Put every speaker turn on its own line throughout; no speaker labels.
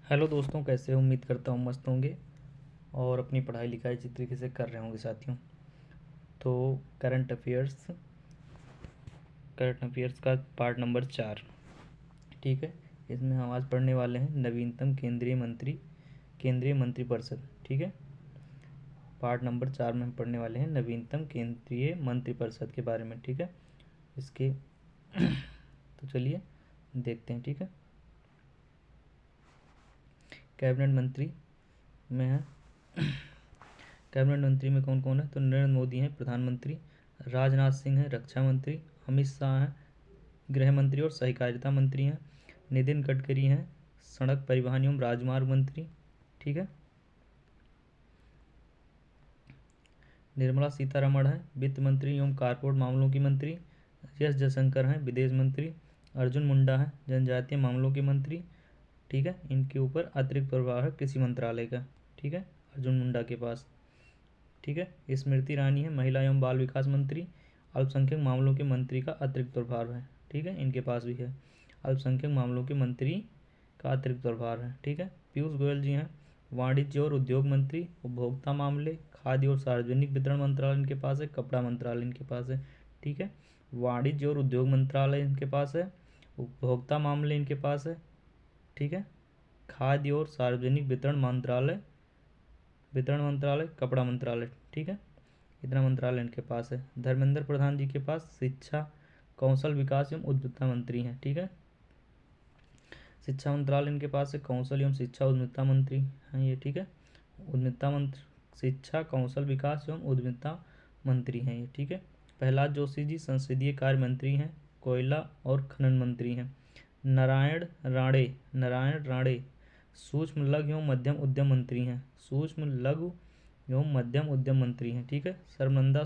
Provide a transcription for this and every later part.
Hello दोस्तों, कैसे हो? उम्मीद करता हूँ मस्त होंगे और अपनी पढ़ाई लिखाई अच्छी तरीके से कर रहे होंगे साथियों। तो करंट अफेयर्स का पार्ट नंबर 4, ठीक है। इसमें हम आज पढ़ने वाले हैं नवीनतम केंद्रीय मंत्रिपरिषद, ठीक है। पार्ट नंबर 4 में हम पढ़ने वाले हैं नवीनतम केंद्रीय मंत्रिपरिषद के बारे में, ठीक है। इसके तो चलिए देखते हैं, ठीक है। कैबिनेट मंत्री में है कैबिनेट मंत्री में कौन कौन है? तो नरेंद्र मोदी हैं प्रधानमंत्री, राजनाथ सिंह हैं रक्षा मंत्री, अमित शाह हैं गृह मंत्री और सहकारिता मंत्री हैं, नितिन गडकरी हैं सड़क परिवहन एवं राजमार्ग मंत्री, ठीक है। निर्मला सीतारमण हैं वित्त मंत्री एवं कारपोरेट मामलों की मंत्री, एस जयशंकर हैं विदेश मंत्री, अर्जुन मुंडा हैं जनजातीय मामलों के मंत्री, ठीक है। इनके ऊपर अतिरिक्त प्रभार है कृषि मंत्रालय का, ठीक है, अर्जुन मुंडा के पास, ठीक है। स्मृति ईरानी है महिला एवं बाल विकास मंत्री, अल्पसंख्यक मामलों के मंत्री का अतिरिक्त प्रभार है, ठीक है, इनके पास भी है अल्पसंख्यक मामलों के मंत्री का अतिरिक्त प्रभार है, ठीक है। पीयूष गोयल जी हैं वाणिज्य और उद्योग मंत्री, उपभोक्ता मामले, खाद्य और सार्वजनिक वितरण मंत्रालय इनके पास है, कपड़ा मंत्रालय इनके पास है, ठीक है। वाणिज्य और उद्योग मंत्रालय इनके पास है, उपभोक्ता मामले इनके पास है, ठीक है। खाद्य और सार्वजनिक वितरण मंत्रालय, कपड़ा मंत्रालय, ठीक है। इतना मंत्रालय इनके पास है। धर्मेंद्र प्रधान जी के पास शिक्षा, कौशल विकास एवं उद्यमिता मंत्री हैं, ठीक है। शिक्षा मंत्रालय इनके पास है, कौशल एवं शिक्षा उद्यमिता मंत्री हैं ये, ठीक है। उद्यमिता मंत्री, शिक्षा, कौशल विकास एवं उद्यमिता मंत्री हैं ये, ठीक है। प्रहलाद जोशी जी संसदीय कार्य मंत्री हैं, कोयला और खनन मंत्री हैं। नारायण राणे सूक्ष्म लघु एवं मध्यम उद्यम मंत्री हैं, सूक्ष्म लघु एवं मध्यम उद्यम मंत्री हैं, ठीक है। सर्बानंद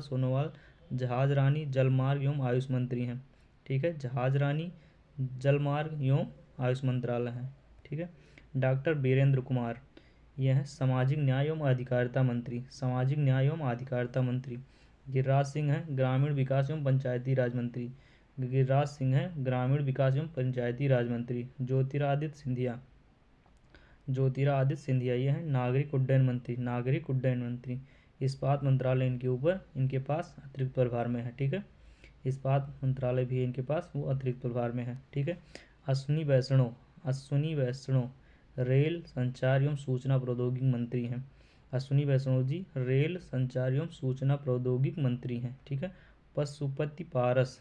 सोनोवाल जहाज रानी जलमार्ग एवं आयुष मंत्री हैं, ठीक है। जहाज रानी जलमार्ग एवं आयुष मंत्रालय है, ठीक है। डॉक्टर वीरेंद्र कुमार, यह है सामाजिक न्याय एवं अधिकारिता मंत्री। गिरिराज सिंह हैं ग्रामीण विकास एवं पंचायती राज मंत्री, ज्योतिरादित्य सिंधिया ये हैं नागरिक उड्डयन मंत्री। इस्पात मंत्रालय इनके ऊपर इनके पास अतिरिक्त प्रभार में है, ठीक है। इस्पात मंत्रालय भी इनके पास वो अतिरिक्त प्रभार में है, ठीक है। अश्विनी वैष्णव रेल संचार एवं सूचना प्रौद्योगिकी मंत्री हैं। अश्विनी वैष्णव जी रेल संचार एवं सूचना प्रौद्योगिकी मंत्री हैं, ठीक है। पशुपति पारस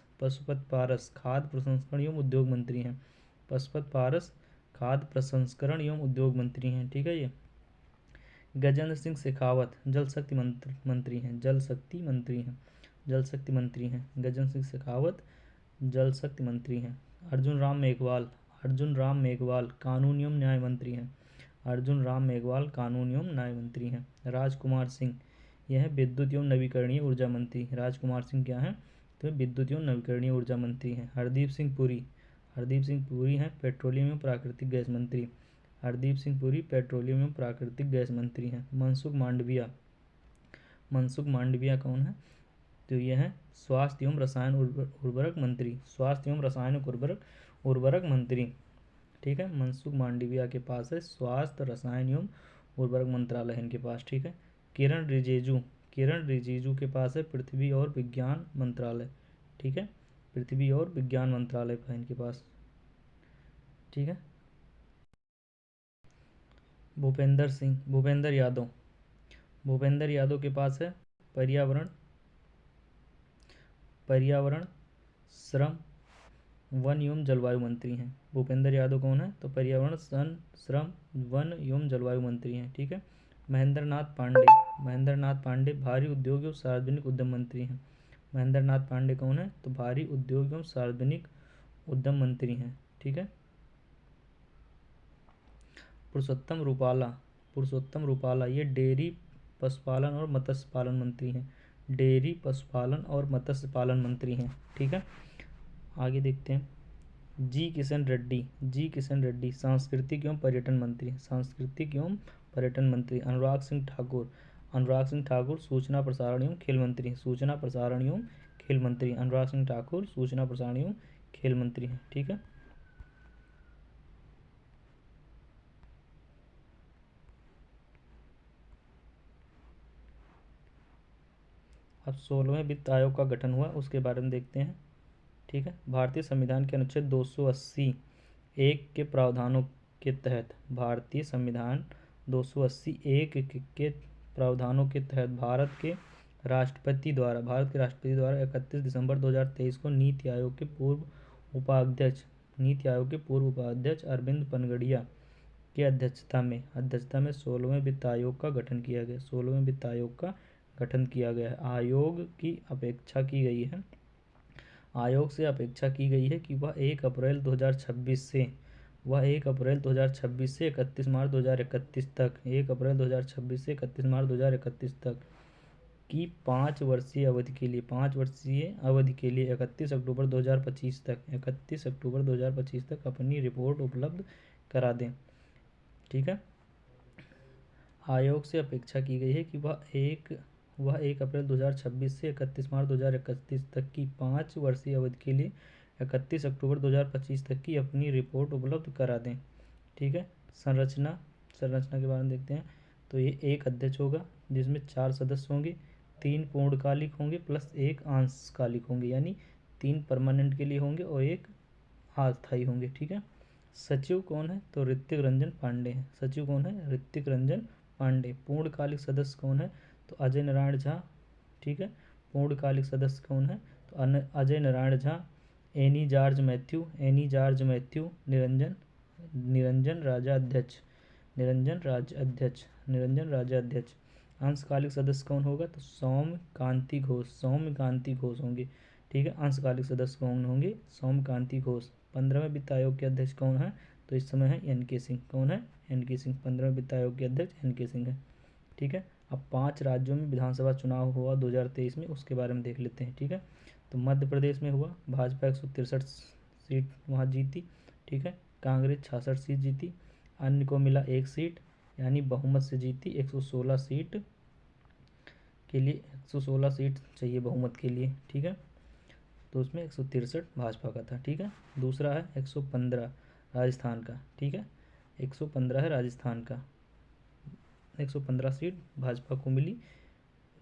खाद्य प्रसंस्करण एवं उद्योग मंत्री हैं। पशुपति पारस खाद्य प्रसंस्करण एवं उद्योग मंत्री हैं, ठीक है। ये गजेंद्र सिंह शेखावत जल शक्ति मंत्री हैं गजेंद्र सिंह शेखावत जल शक्ति मंत्री हैं। अर्जुन राम मेघवाल कानून एवं न्याय मंत्री हैं। राजकुमार सिंह यह विद्युत एवं नवीकरणीय ऊर्जा मंत्री। राजकुमार सिंह क्या हैं? तो विद्युत एवं नवीकरणीय ऊर्जा मंत्री हैं। हरदीप सिंह पुरी हैं पेट्रोलियम एवं प्राकृतिक गैस मंत्री हैं। मनसुख मांडविया कौन है? तो यह है स्वास्थ्य एवं रसायन उर्वरक मंत्री, ठीक है। मनसुख मांडविया के पास है स्वास्थ्य रसायन एवं उर्वरक मंत्रालय है इनके पास, ठीक है। किरण रिजिजू के पास है पृथ्वी और विज्ञान मंत्रालय, ठीक है। पृथ्वी और विज्ञान मंत्रालय है इनके पास, ठीक है। भूपेंद्र यादव के पास है पर्यावरण श्रम वन एवं जलवायु मंत्री हैं। भूपेंद्र यादव कौन है? तो पर्यावरण श्रम वन एवं जलवायु मंत्री हैं, ठीक है। महेंद्र नाथ पांडे भारी उद्योग एवं सार्वजनिक उद्यम मंत्री हैं। महेंद्र नाथ पांडे कौन है? तो भारी उद्योग एवं सार्वजनिक उद्यम मंत्री हैं, ठीक है। पुरुषोत्तम रूपाला ये डेयरी पशुपालन और मत्स्य पालन मंत्री हैं, ठीक है। आगे देखते हैं जी किशन रेड्डी सांस्कृतिक एवं पर्यटन मंत्री। अनुराग सिंह ठाकुर सूचना प्रसारण एवं खेल मंत्री हैं, ठीक है। अब 16वें वित्त आयोग का गठन हुआ, उसके बारे में देखते हैं। ठीक है, भारतीय संविधान के अनुच्छेद 280 एक के प्रावधानों के तहत, भारतीय संविधान 280 एक के प्रावधानों के तहत भारत के राष्ट्रपति द्वारा 31 दिसंबर 2023 को नीति आयोग के पूर्व उपाध्यक्ष अरविंद पनगड़िया की अध्यक्षता में 16वें वित्त आयोग का गठन किया गया। 16वें वित्त आयोग का गठन किया गया है। आयोग की अपेक्षा की गई है, आयोग से अपेक्षा की गई है कि वह 1 अप्रैल 2026 से 31 मार्च 2031 तक 1 अप्रैल 2026 से 31 मार्च 2031 तक की 5 वर्षीय अवधि के लिए 31 अक्टूबर 2025 तक अपनी रिपोर्ट उपलब्ध करा दें। ठीक है, आयोग से अपेक्षा की गई है कि वह 1 अप्रैल 2026 से 31 मार्च 2031 तक की 5 वर्षीय अवधि के लिए 31 अक्टूबर 2025 तक की अपनी रिपोर्ट उपलब्ध करा दें। ठीक है, संरचना के बारे में देखते हैं। तो ये एक अध्यक्ष होगा जिसमें 4 सदस्य होंगे, 3 पूर्णकालिक होंगे प्लस 1 अंशकालिक होंगे, यानी 3 परमानेंट के लिए होंगे और 1 अस्थायी होंगे। ठीक है, सचिव कौन है? तो ऋतिक रंजन पांडे हैं। सचिव कौन है? ऋतिक रंजन पांडे। पूर्णकालिक सदस्य कौन है? तो अजय नारायण झा। ठीक है, पूर्णकालिक सदस्य कौन है? तो अजय नारायण झा, एनी जॉर्ज मैथ्यू, निरंजन राजा अध्यक्ष। अंशकालिक सदस्य कौन होगा? तो सौम्य कांति घोष होंगे। ठीक है, अंशकालिक सदस्य कौन होंगे? सौम्य कांति घोष। 15वें वित्त आयोग के अध्यक्ष कौन है? तो इस समय है एन.के. सिंह। कौन है? एन.के. सिंह। 15वें वित्त आयोग के अध्यक्ष एन.के. सिंह है। ठीक है, अब 5 राज्यों में विधानसभा चुनाव हुआ 2023 में, उसके बारे में देख लेते हैं। ठीक है, तो मध्य प्रदेश में हुआ, भाजपा 163 सीट वहाँ जीती। ठीक है, कांग्रेस 66 सीट जीती, अन्य को मिला 1 सीट, यानी बहुमत से जीती। 116 सीट के लिए 116 सीट चाहिए बहुमत के लिए। ठीक है, तो उसमें 163 भाजपा का था। ठीक है, दूसरा है 115 राजस्थान का। ठीक है, 115 है राजस्थान का, 115 सीट भाजपा को मिली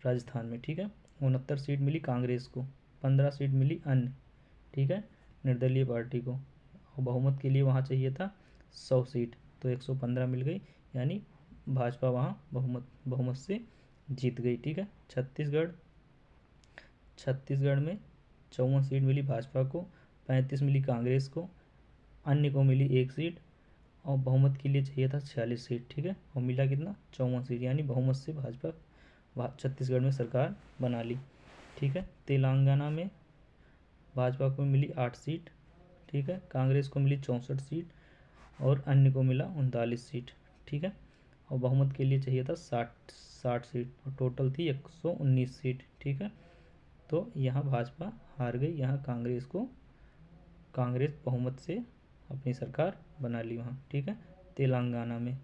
राजस्थान में। ठीक है, 69 सीट मिली कांग्रेस को, 15 सीट मिली अन्य, ठीक है, निर्दलीय पार्टी को, और बहुमत के लिए वहाँ चाहिए था 100 सीट, तो 115 मिल गई, यानी भाजपा वहाँ बहुमत से जीत गई। ठीक है, छत्तीसगढ़ में 54 सीट मिली भाजपा को, 35 मिली कांग्रेस को, अन्य को मिली 1 सीट, और बहुमत के लिए चाहिए था 46 सीट। ठीक है, और मिला कितना? 54 सीट, यानी बहुमत से भाजपा छत्तीसगढ़ में सरकार बना ली। ठीक है, तेलंगाना में भाजपा को मिली 8 सीट। ठीक है, कांग्रेस को मिली 64 सीट और अन्य को मिला 39 सीट। ठीक है, और बहुमत के लिए चाहिए था 60 सीट, और टोटल थी 119 सीट। ठीक है, तो यहाँ भाजपा हार गई, यहाँ कांग्रेस बहुमत से अपनी सरकार बना ली वहाँ। ठीक है, तेलंगाना में।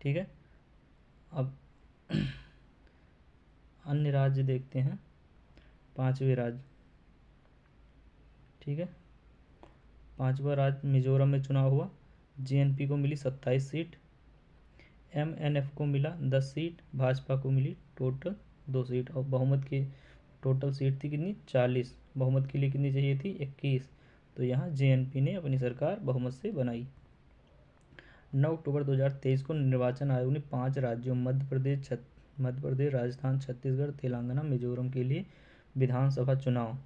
ठीक है, अब अन्य राज्य देखते हैं, 5वें राज्य। ठीक है, 5वां राज्य मिजोरम में चुनाव हुआ, जेएनपी को मिली 27 सीट, एमएनएफ को मिला 10 सीट, भाजपा को मिली टोटल 2 सीट, और बहुमत की टोटल सीट थी कितनी? 40, बहुमत के लिए कितनी चाहिए थी? 21, तो यहाँ जेएनपी ने अपनी सरकार बहुमत से बनाई। 9 अक्टूबर 2023 को निर्वाचन आयोग ने 5 राज्यों मध्य प्रदेश, राजस्थान, छत्तीसगढ़, तेलंगाना, मिजोरम के लिए विधानसभा चुनाव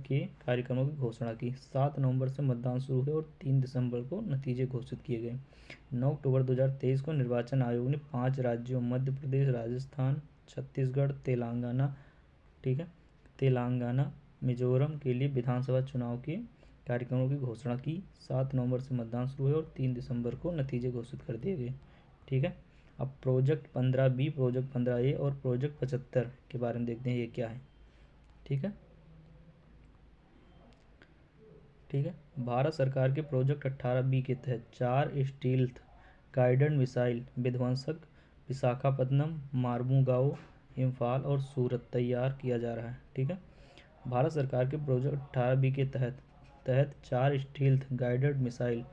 के कार्यक्रमों की घोषणा की। 7 नवंबर से मतदान शुरू हुए और 3 दिसंबर को नतीजे घोषित किए गए। 9 अक्टूबर 2023 को निर्वाचन आयोग ने 5 राज्यों मध्य प्रदेश, राजस्थान, छत्तीसगढ़, तेलंगाना, मिजोरम के लिए विधानसभा चुनाव के कार्यक्रमों की घोषणा की। 7 नवंबर से मतदान शुरू हुए और 3 दिसंबर को नतीजे घोषित कर दिए गए। ठीक है, अब प्रोजेक्ट 15B, प्रोजेक्ट 15A और प्रोजेक्ट 75 के बारे में देखते हैं, ये क्या है। ठीक है, भारत सरकार के प्रोजेक्ट 18B के तहत 4 स्टील्थ गाइडेड मिसाइल विध्वंसक विशाखापत्तनम, मार्मुगाओ, इम्फाल और सूरत तैयार किया जा रहा है। ठीक है, भारत सरकार के प्रोजेक्ट 18B के तहत 4 स्टील्थ गाइडेड मिसाइल,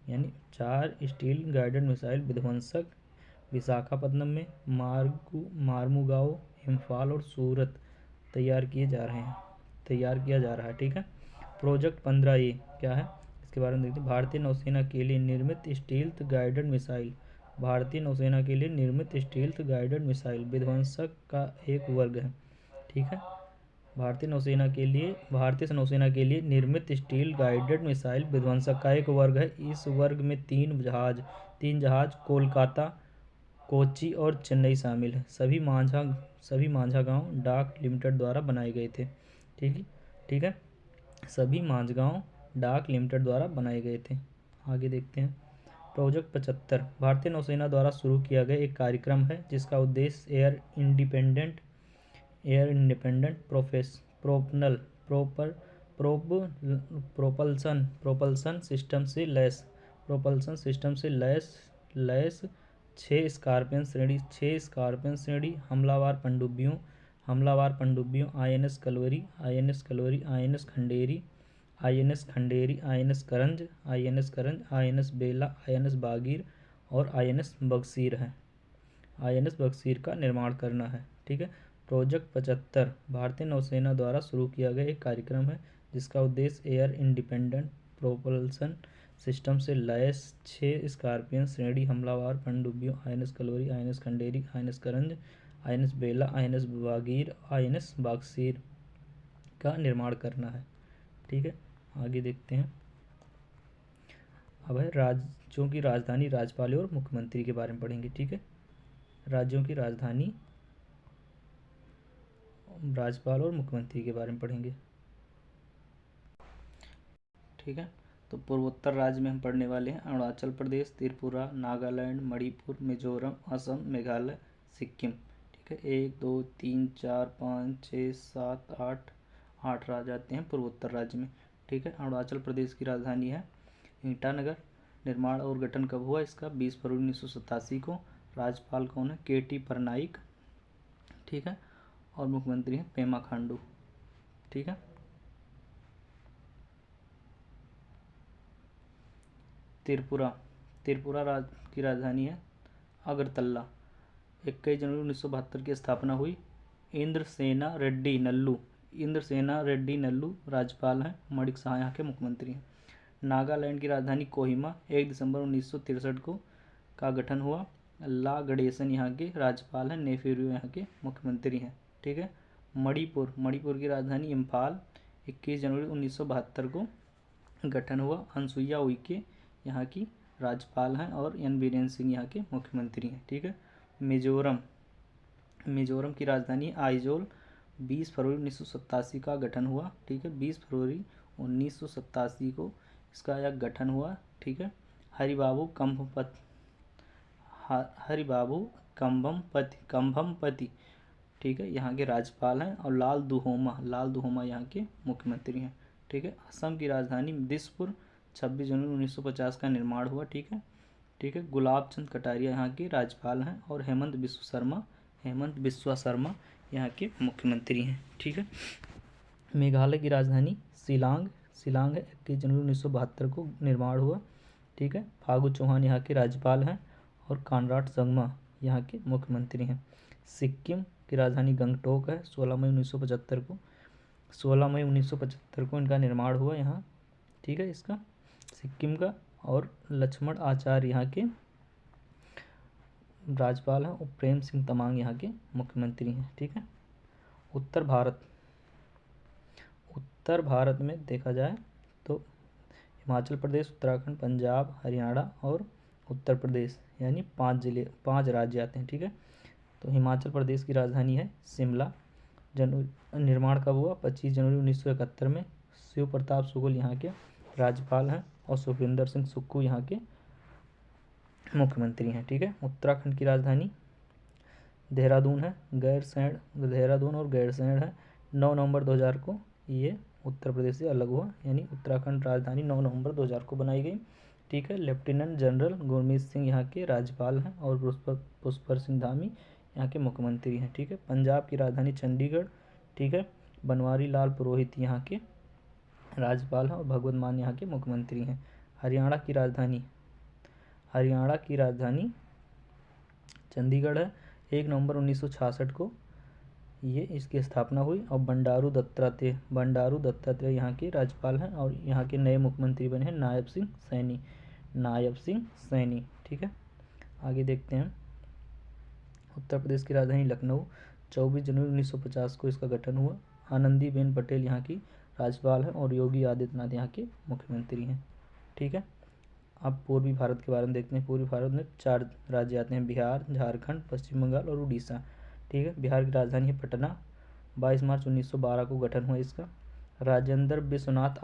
यानी 4 स्टील गाइडेड मिसाइल विध्वंसक विशाखापत्तनम में, मार्मुगाओ, इम्फाल और सूरत तैयार किया जा रहा है। ठीक है। प्रोजेक्ट 15A क्या है, इसके बारे में देखते हैं। भारतीय नौसेना के लिए निर्मित स्टील्थ गाइडेड मिसाइल, भारतीय नौसेना के लिए निर्मित स्टील्थ गाइडेड मिसाइल विध्वंसक का एक वर्ग है। ठीक है। भारतीय नौसेना के लिए निर्मित स्टील गाइडेड मिसाइल विध्वंसक का एक वर्ग है। इस वर्ग में तीन जहाज कोलकाता, कोच्चि और चेन्नई शामिल है। सभी माझगांव डाक लिमिटेड द्वारा बनाए गए थे। ठीक है। सभी माझगांव डाक लिमिटेड द्वारा बनाए गए थे। आगे देखते हैं। प्रोजेक्ट 75 भारतीय नौसेना द्वारा शुरू किया गया एक कार्यक्रम है जिसका उद्देश्य एयर इंडिपेंडेंट प्रोपल्सन सिस्टम से लैस 6 स्कॉर्पियन श्रेणी हमलावर पनडुब्बियों INS Kalvari, INS Khanderi, INS करंज, INS बेला, INS बागीर और INS बक्सीर का निर्माण करना है। ठीक है। प्रोजेक्ट 75 भारतीय नौसेना द्वारा शुरू किया गया एक कार्यक्रम है जिसका उद्देश्य एयर इंडिपेंडेंट प्रोपल्सन सिस्टम से लैस 6 स्कॉर्पियन श्रेणी हमलावर पनडुब्बियों INS Kalvari, INS Khanderi, INS करंज, INS बेला, INS बागीर, INS बक्सीर का निर्माण करना है। ठीक है। आगे देखते हैं। अब है राज्यों की राजधानी, राज्यपाल और मुख्यमंत्री के बारे में पढ़ेंगे। ठीक है। राज्यों की राजधानी, राज्यपाल और मुख्यमंत्री के बारे में पढ़ेंगे। ठीक है। तो पूर्वोत्तर राज्य में हम पढ़ने वाले हैं अरुणाचल प्रदेश, त्रिपुरा, नागालैंड, मणिपुर, मिजोरम, असम, मेघालय, सिक्किम। ठीक है। 1 2 3 4 5 6 7 8 राज्य आते हैं पूर्वोत्तर राज्य में। ठीक है। अरुणाचल प्रदेश की राजधानी है ईटानगर। निर्माण और गठन कब हुआ इसका, 20 फरवरी 1987 को। राज्यपाल कौन है, KT परनाइक। ठीक है। और मुख्यमंत्री हैं पेमा खांडू। ठीक है। त्रिपुरा राज्य की राजधानी है अगरतला। 21 जनवरी 1972 की स्थापना हुई। इंद्रसेना रेड्डी नल्लू राज्यपाल हैं। मणिक शाह यहाँ के मुख्यमंत्री हैं। नागालैंड की राजधानी कोहिमा। 1 दिसंबर 1963 को का गठन हुआ। ला गणेशन यहाँ के राज्यपाल हैं। नेफेरू यहाँ के मुख्यमंत्री हैं। ठीक है। मणिपुर की राजधानी इम्फाल। 21 जनवरी 1972 को गठन हुआ। अनसुईया उइके यहाँ की राज्यपाल हैं और एन बीरेन सिंह यहाँ के मुख्यमंत्री हैं। ठीक है। मिजोरम की राजधानी आइजोल। 20 फरवरी 1987 का गठन हुआ। ठीक है। 20 फरवरी 1987 को इसका यह गठन हुआ। ठीक है। हरिबाबू कम्भमपति ठीक है यहाँ के राज्यपाल हैं और लाल दुहोमा यहाँ के मुख्यमंत्री हैं। ठीक है। असम की राजधानी दिसपुर। 26 जनवरी 1950 का निर्माण हुआ। ठीक है। गुलाब चंद कटारिया यहाँ के राज्यपाल हैं और हेमंत बिस्वा शर्मा यहाँ के मुख्यमंत्री हैं। ठीक है। मेघालय की राजधानी शिलांग है। 21 जनवरी 1972 को निर्माण हुआ। ठीक है। फागू चौहान यहाँ के राज्यपाल हैं और कानराड संगमा यहाँ के मुख्यमंत्री हैं। सिक्किम की राजधानी गंगटोक है। 16 मई 1975 को इनका निर्माण हुआ यहाँ। ठीक है। इसका सिक्किम का और लक्ष्मण आचार्य यहाँ के राज्यपाल हैं और प्रेम सिंह तमांग यहाँ के मुख्यमंत्री हैं। ठीक है। उत्तर भारत में देखा जाए तो हिमाचल प्रदेश, उत्तराखंड, पंजाब, हरियाणा और उत्तर प्रदेश यानी 5 राज्य आते हैं। ठीक है। तो हिमाचल प्रदेश की राजधानी है शिमला। निर्माण कब हुआ, 25 जनवरी 1971 में। शिव प्रताप शुक्ल यहाँ के राज्यपाल हैं और सुखविंदर सिंह सुक्खू यहाँ के मुख्यमंत्री हैं। ठीक है। उत्तराखंड की राजधानी देहरादून है। देहरादून और गैरसैंण है। 9 नवंबर 2000 को ये उत्तर प्रदेश से अलग हुआ, यानी उत्तराखंड राजधानी 9 नवंबर 2000 को बनाई गई। ठीक है। लेफ्टिनेंट जनरल गुरमीत सिंह यहाँ के राज्यपाल हैं और पुष्पर सिंह धामी यहाँ के मुख्यमंत्री हैं। ठीक है। पंजाब की राजधानी चंडीगढ़। ठीक है। बनवारी लाल पुरोहित यहाँ के राज्यपाल हैं और भगवत मान यहाँ के मुख्यमंत्री हैं। हरियाणा की राजधानी चंडीगढ़ है। 1 नवंबर 1966 को ये इसकी स्थापना हुई। और बंडारू दत्तात्रेय यहाँ के राज्यपाल हैं और यहाँ के नए मुख्यमंत्री बने हैं नायब सिंह सैनी। ठीक है, आगे देखते हैं। उत्तर प्रदेश की राजधानी लखनऊ, 24 जनवरी 1950 को इसका गठन हुआ। आनंदीबेन पटेल यहाँ की राज्यपाल है और योगी आदित्यनाथ यहाँ के मुख्यमंत्री हैं। ठीक है, अब पूर्वी भारत के बारे में देखते हैं। पूर्वी भारत में 4 राज्य आते हैं, बिहार, झारखंड, पश्चिम बंगाल और उड़ीसा। ठीक है, बिहार की राजधानी है पटना। 22 मार्च 1912 को गठन हुआ इसका। राजेंद्र विश्वनाथ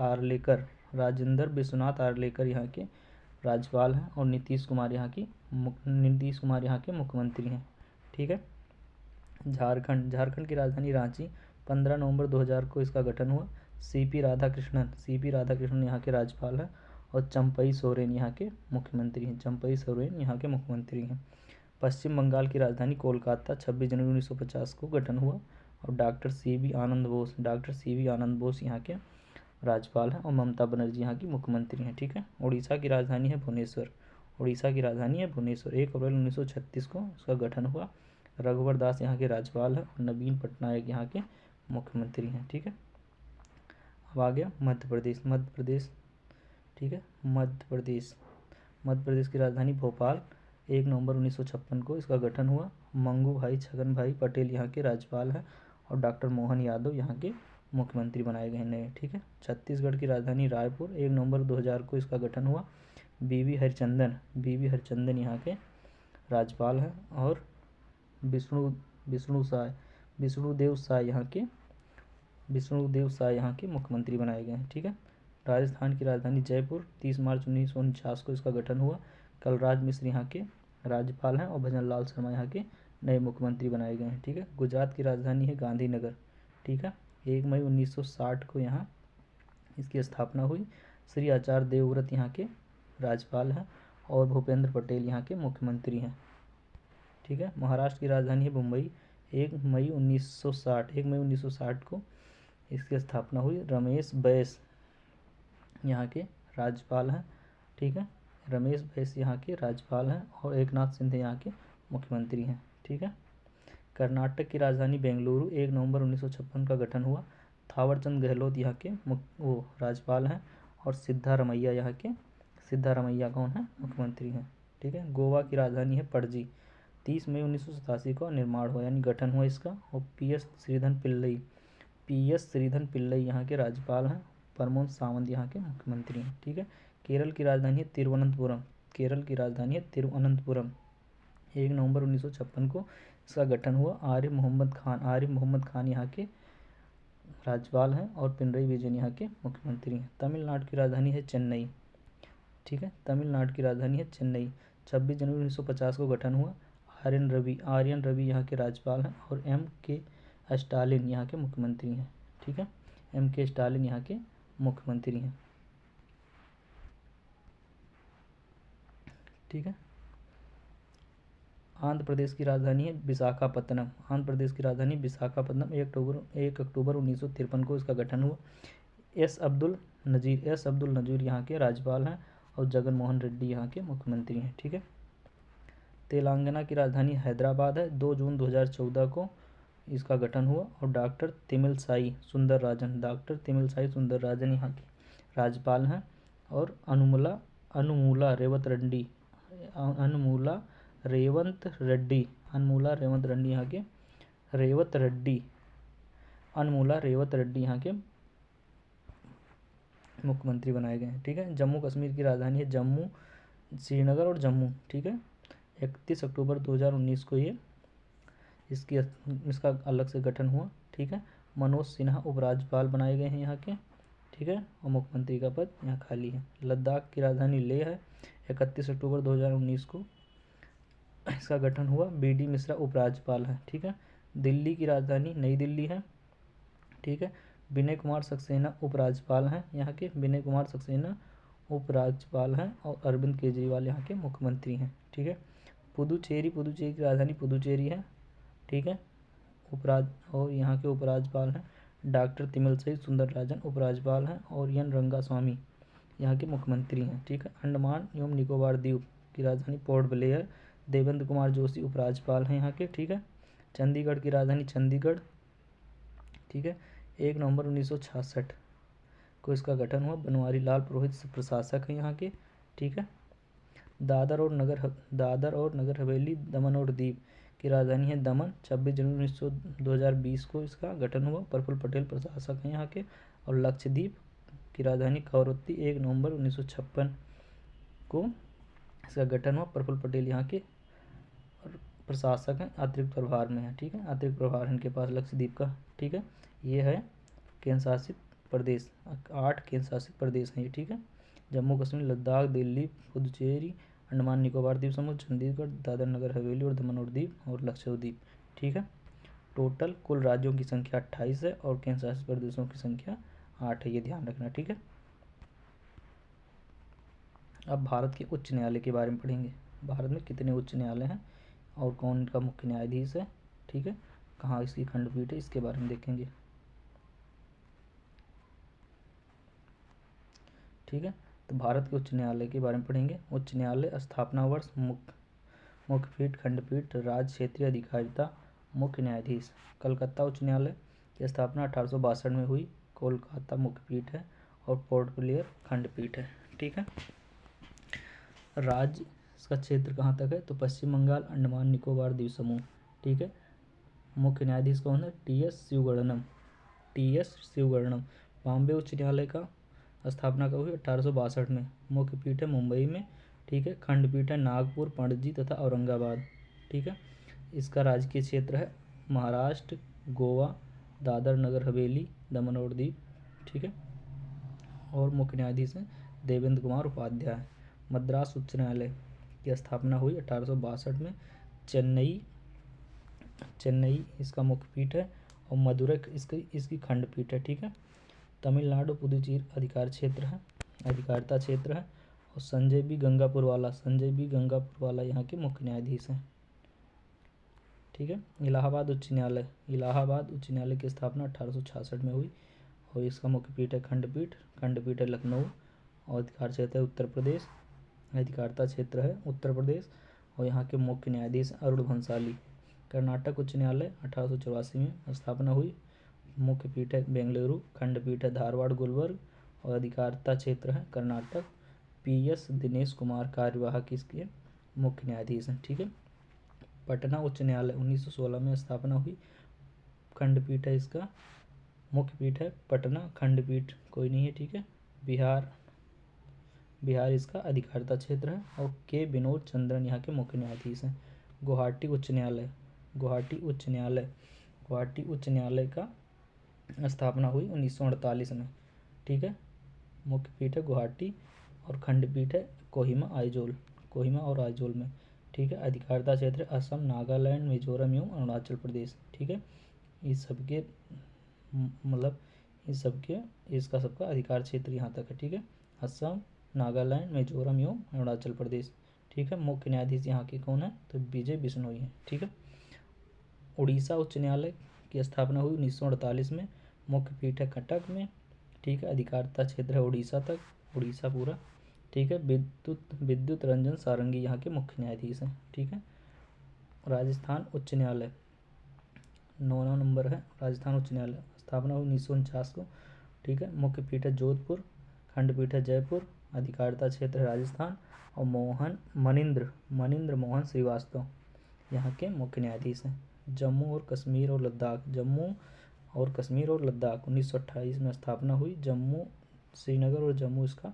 आर्लेकर यहाँ के राज्यपाल हैं और नीतीश कुमार यहाँ के मुख्यमंत्री हैं। ठीक है, झारखंड की राजधानी रांची, 15 नवंबर 2000 को इसका गठन हुआ। सीपी राधाकृष्णन यहाँ के राज्यपाल हैं और चंपई सोरेन यहाँ के मुख्यमंत्री हैं। पश्चिम बंगाल की राजधानी कोलकाता, 26 जनवरी 1950 को गठन हुआ और डॉक्टर सी वी आनंद बोस यहाँ के राज्यपाल हैं और ममता बनर्जी यहाँ की मुख्यमंत्री हैं। ठीक है, उड़ीसा की राजधानी है भुवनेश्वर। 1 अप्रैल 1936 को इसका गठन हुआ। रघुवर दास यहाँ के राज्यपाल हैं और नवीन पटनायक यहाँ के मुख्यमंत्री हैं। ठीक है, अब आ गया मध्य प्रदेश। ठीक है, मध्य प्रदेश की राजधानी भोपाल, 1 नवंबर 1956 को इसका गठन हुआ। मंगू भाई छगन भाई पटेल यहाँ के राज्यपाल हैं और डॉक्टर मोहन यादव यहाँ के मुख्यमंत्री बनाए गए नए। ठीक है, छत्तीसगढ़ की राजधानी रायपुर, 1 नवंबर 2000 को इसका गठन हुआ। बीवी हरिचंदन यहाँ के राज्यपाल हैं और विष्णुदेव साय यहाँ के मुख्यमंत्री बनाए गए हैं। ठीक है, राजस्थान की राजधानी जयपुर, 30 मार्च 1949 को इसका गठन हुआ। कलराज मिश्र यहाँ के राज्यपाल हैं और भजन लाल शर्मा यहाँ के नए मुख्यमंत्री बनाए गए हैं। ठीक है, गुजरात की राजधानी है गांधीनगर। ठीक है, 1 मई 1960 को यहाँ इसकी स्थापना हुई। श्री आचार्य देवव्रत यहाँ के राज्यपाल हैं और भूपेंद्र पटेल यहाँ के मुख्यमंत्री हैं। ठीक है, महाराष्ट्र की राजधानी है मुंबई, 1 मई 1960 को इसकी स्थापना हुई। रमेश बैस यहाँ के राज्यपाल हैं। ठीक है, रमेश बैस यहाँ के राज्यपाल हैं और एकनाथ शिंदे यहाँ के मुख्यमंत्री हैं। ठीक है, कर्नाटक की राजधानी बेंगलुरु, 1 नवंबर 1956 का गठन हुआ। थावरचंद गहलोत यहाँ के राज्यपाल हैं और सिद्धारमैया कौन है, मुख्यमंत्री हैं। ठीक है, गोवा की राजधानी है पणजी, 30 मई 1987 को निर्माण हुआ यानी गठन हुआ इसका। और पी एस श्रीधन पिल्लई यहाँ के राज्यपाल हैं। प्रमोद सावंत यहाँ के मुख्यमंत्री हैं। ठीक है, केरल की राजधानी है तिरुवनंतपुरम, 1 नवंबर 1956 को इसका गठन हुआ। आरिफ मोहम्मद खान यहाँ के राज्यपाल हैं और पिनरई विजयन यहाँ के मुख्यमंत्री हैं। तमिलनाडु की राजधानी है चेन्नई। ठीक है, 26 जनवरी 1950 को गठन हुआ। आर्यन रवि यहाँ के राज्यपाल हैं और M.K. स्टालिन यहाँ के मुख्यमंत्री हैं। ठीक है, M.K. स्टालिन यहाँ के मुख्यमंत्री हैं। ठीक है, आंध्र प्रदेश की राजधानी है विशाखापत्तनम। 1 अक्टूबर 1953 को इसका गठन हुआ। एस अब्दुल नजीर यहाँ के राज्यपाल हैं और जगन मोहन रेड्डी यहाँ के मुख्यमंत्री हैं। ठीक है, तेलंगाना की राजधानी हैदराबाद है, 2 जून 2014 को इसका गठन हुआ और डॉक्टर तिमिलसाई सुंदरराजन यहाँ के राज्यपाल हैं और अनुमूला रेवंत रेड्डी यहाँ के मुख्यमंत्री बनाए गए हैं। ठीक है, जम्मू कश्मीर की राजधानी है श्रीनगर और जम्मू। ठीक है, 31 अक्टूबर 2019 को ये इसका अलग से गठन हुआ। ठीक है, मनोज सिन्हा उपराज्यपाल बनाए गए हैं यहाँ के। ठीक है, और मुख्यमंत्री का पद यहाँ खाली है। लद्दाख की राजधानी लेह है, 31 अक्टूबर 2019 को इसका गठन हुआ। BD मिश्रा उपराज्यपाल है। ठीक है, दिल्ली की राजधानी नई दिल्ली है। ठीक है, विनय कुमार सक्सेना उपराज्यपाल हैं यहाँ के, और अरविंद केजरीवाल यहाँ के मुख्यमंत्री हैं। ठीक है, पुदुचेरी की राजधानी पुदुचेरी है। ठीक है, और यहाँ के उपराज्यपाल हैं डॉक्टर तिमिलसाई सुंदरराजन उपराज्यपाल हैं और एन रंगास्वामी यहाँ के मुख्यमंत्री हैं। ठीक है, अंडमान एवं निकोबार द्वीप की राजधानी पोर्ट ब्लेयर, देवेंद्र कुमार जोशी उपराज्यपाल हैं यहाँ के। ठीक है, चंडीगढ़ की राजधानी चंडीगढ़, ठीक है। 1 नवंबर 1966 को इसका गठन हुआ। बनवारी लाल पुरोहित प्रशासक हैं यहाँ के, ठीक है। दादर और नगर हवेली, दमन और दीव की राजधानी है दमन। 26 जनवरी 2020 को इसका गठन हुआ। प्रफुल्ल पटेल प्रशासक हैं यहाँ के। और लक्षद्वीप की राजधानी कवरत्ती, 1 नवंबर 1956 को इसका गठन हुआ। प्रफुल्ल पटेल यहाँ के प्रशासक हैं, अतिरिक्त प्रभार में है, ठीक है। अतिरिक्त प्रभार इनके पास लक्षद्वीप का, ठीक है। ये है केंद्र शासित प्रदेश, 8 केंद्र शासित प्रदेश हैं ये, ठीक है। जम्मू कश्मीर, लद्दाख, दिल्ली, पुदुचेरी, अंडमान निकोबार द्वीप समूह, चंडीगढ़, दादर नगर हवेली और दमन और दीव और लक्षद्वीप, ठीक है। टोटल कुल राज्यों की संख्या 28 है और केंद्र शासित प्रदेशों की संख्या 8 है, ये ध्यान रखना, ठीक है। अब भारत के उच्च न्यायालय के बारे में पढ़ेंगे। भारत में कितने उच्च न्यायालय हैं और कौन इनका मुख्य न्यायाधीश है, ठीक है। कहाँ इसकी खंडपीठ है, इसके बारे में देखेंगे, ठीक है। तो भारत के उच्च न्यायालय के बारे में पढ़ेंगे। उच्च न्यायालय स्थापना वर्ष, मुख्य पीठ, खंडपीठ, राज्य क्षेत्रीय अधिकारिता, मुख्य न्यायाधीश। कलकत्ता उच्च न्यायालय की स्थापना 1862 में हुई। कोलकाता मुख्य पीठ है और पोर्ट ब्लेयर खंडपीठ है, ठीक है। राज्य इसका क्षेत्र कहाँ तक है, तो पश्चिम बंगाल, अंडमान निकोबार द्वीप समूह, ठीक है। मुख्य न्यायाधीश कौन है, टी.एस. शिवगणनम। बॉम्बे उच्च न्यायालय का स्थापना कब हुई, 1862 में। मुख्य पीठ है मुंबई में, ठीक है। खंडपीठ है नागपुर, पणजी तथा औरंगाबाद, ठीक है। इसका राजकीय क्षेत्र है महाराष्ट्र, गोवा, दादर नगर हवेली, दमन और दीव, ठीक है। और मुख्य न्यायाधीश हैं देवेंद्र कुमार उपाध्याय। मद्रास उच्च न्यायालय की स्थापना हुई 1862 में। चेन्नई इसका मुख्य पीठ है और मदुरै इसकी खंडपीठ है, ठीक है। तमिलनाडु पुदुचेरी अधिकारिता क्षेत्र है। और संजय बी गंगापुर वाला यहाँ के मुख्य न्यायाधीश हैं, ठीक है। इलाहाबाद उच्च न्यायालय की स्थापना 1866 में हुई और इसका मुख्य पीठ है खंडपीठ है लखनऊ। और अधिकार क्षेत्र है उत्तर प्रदेश, अधिकारिता क्षेत्र है उत्तर प्रदेश। और यहाँ के मुख्य न्यायाधीश अरुण भंसाली। कर्नाटक उच्च न्यायालय 1884 में स्थापना हुई। मुख्य पीठ है बेंगलुरु, खंडपीठ है धारवाड़ गुलबर्ग और अधिकारिता क्षेत्र है कर्नाटक। पी.एस. दिनेश कुमार कार्यवाहक इसके मुख्य न्यायाधीश हैं, ठीक है। पटना उच्च न्यायालय 1916 में स्थापना हुई। खंडपीठ है इसका, मुख्य पीठ है पटना, खंडपीठ कोई नहीं है, ठीक है। बिहार इसका अधिकारिता क्षेत्र है। और के विनोद चंद्रन यहाँ के मुख्य न्यायाधीश हैं। गुवाहाटी उच्च न्यायालय का स्थापना हुई 1948 में, ठीक है। मुख्य पीठ है गुवाहाटी और खंडपीठ है कोहिमा और आइजोल में, ठीक है। अधिकारिता क्षेत्र असम, नागालैंड, मिजोरम एवं अरुणाचल प्रदेश, ठीक है। इसका सबका अधिकार क्षेत्र यहाँ तक है, ठीक है। असम, नागालैंड, मिजोरम एवं अरुणाचल प्रदेश, ठीक है। मुख्य न्यायाधीश यहाँ के कौन है, तो विजय बिश्नोई है, ठीक है। उड़ीसा उच्च न्यायालय की स्थापना हुई 1948 में। मुख्य पीठ है कटक में, ठीक है। अधिकारिता क्षेत्र है उड़ीसा पूरा, ठीक है। विद्युत रंजन सारंगी यहाँ के मुख्य न्यायाधीश हैं, ठीक है। राजस्थान उच्च न्यायालय 9वां नंबर है। राजस्थान उच्च न्यायालय स्थापना हुई 1949 को, ठीक है। मुख्य पीठ है जोधपुर, खंडपीठ है जयपुर, अधिकारिता क्षेत्र है राजस्थान। और मनिंद्र मोहन श्रीवास्तव यहाँ के मुख्य न्यायाधीश हैं। जम्मू और कश्मीर और लद्दाख 1928 में स्थापना हुई। श्रीनगर और जम्मू इसका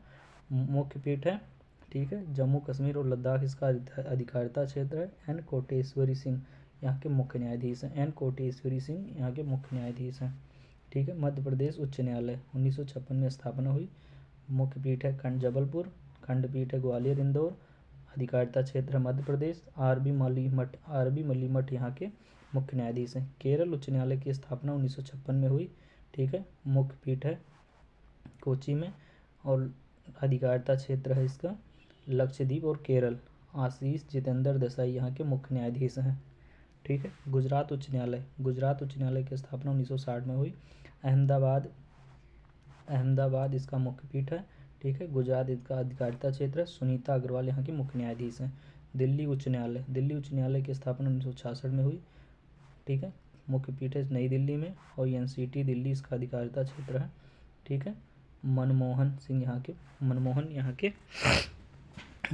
मुख्य पीठ है, ठीक है। जम्मू कश्मीर और लद्दाख इसका अधिकारिता क्षेत्र है। एन कोटेश्वरी सिंह यहाँ के मुख्य न्यायाधीश हैं, ठीक है। मध्य प्रदेश उच्च न्यायालय 1956 में स्थापना हुई। मुख्य पीठ है जबलपुर, खंडपीठ है ग्वालियर इंदौर, अधिकारिता क्षेत्र है मध्य प्रदेश। आर बी मलीमठ यहाँ के मुख्य न्यायाधीश हैं। केरल उच्च न्यायालय की स्थापना 1956 में हुई, ठीक है। मुख्य पीठ है कोची में और अधिकारिता क्षेत्र है इसका लक्षद्वीप और केरल। आशीष जितेंद्र देसाई यहाँ के मुख्य न्यायाधीश हैं, ठीक है। गुजरात उच्च न्यायालय की स्थापना 1960 में हुई। अहमदाबाद इसका मुख्य पीठ है, ठीक है। गुजरात इसका अधिकारिता क्षेत्र है। सुनीता अग्रवाल यहाँ की मुख्य न्यायाधीश हैं। दिल्ली उच्च न्यायालय की स्थापना 1966 में हुई, ठीक है। मुख्य पीठ है नई दिल्ली में, और एनसीटी दिल्ली इसका अधिकारिता क्षेत्र है। ठीक है, मनमोहन यहाँ के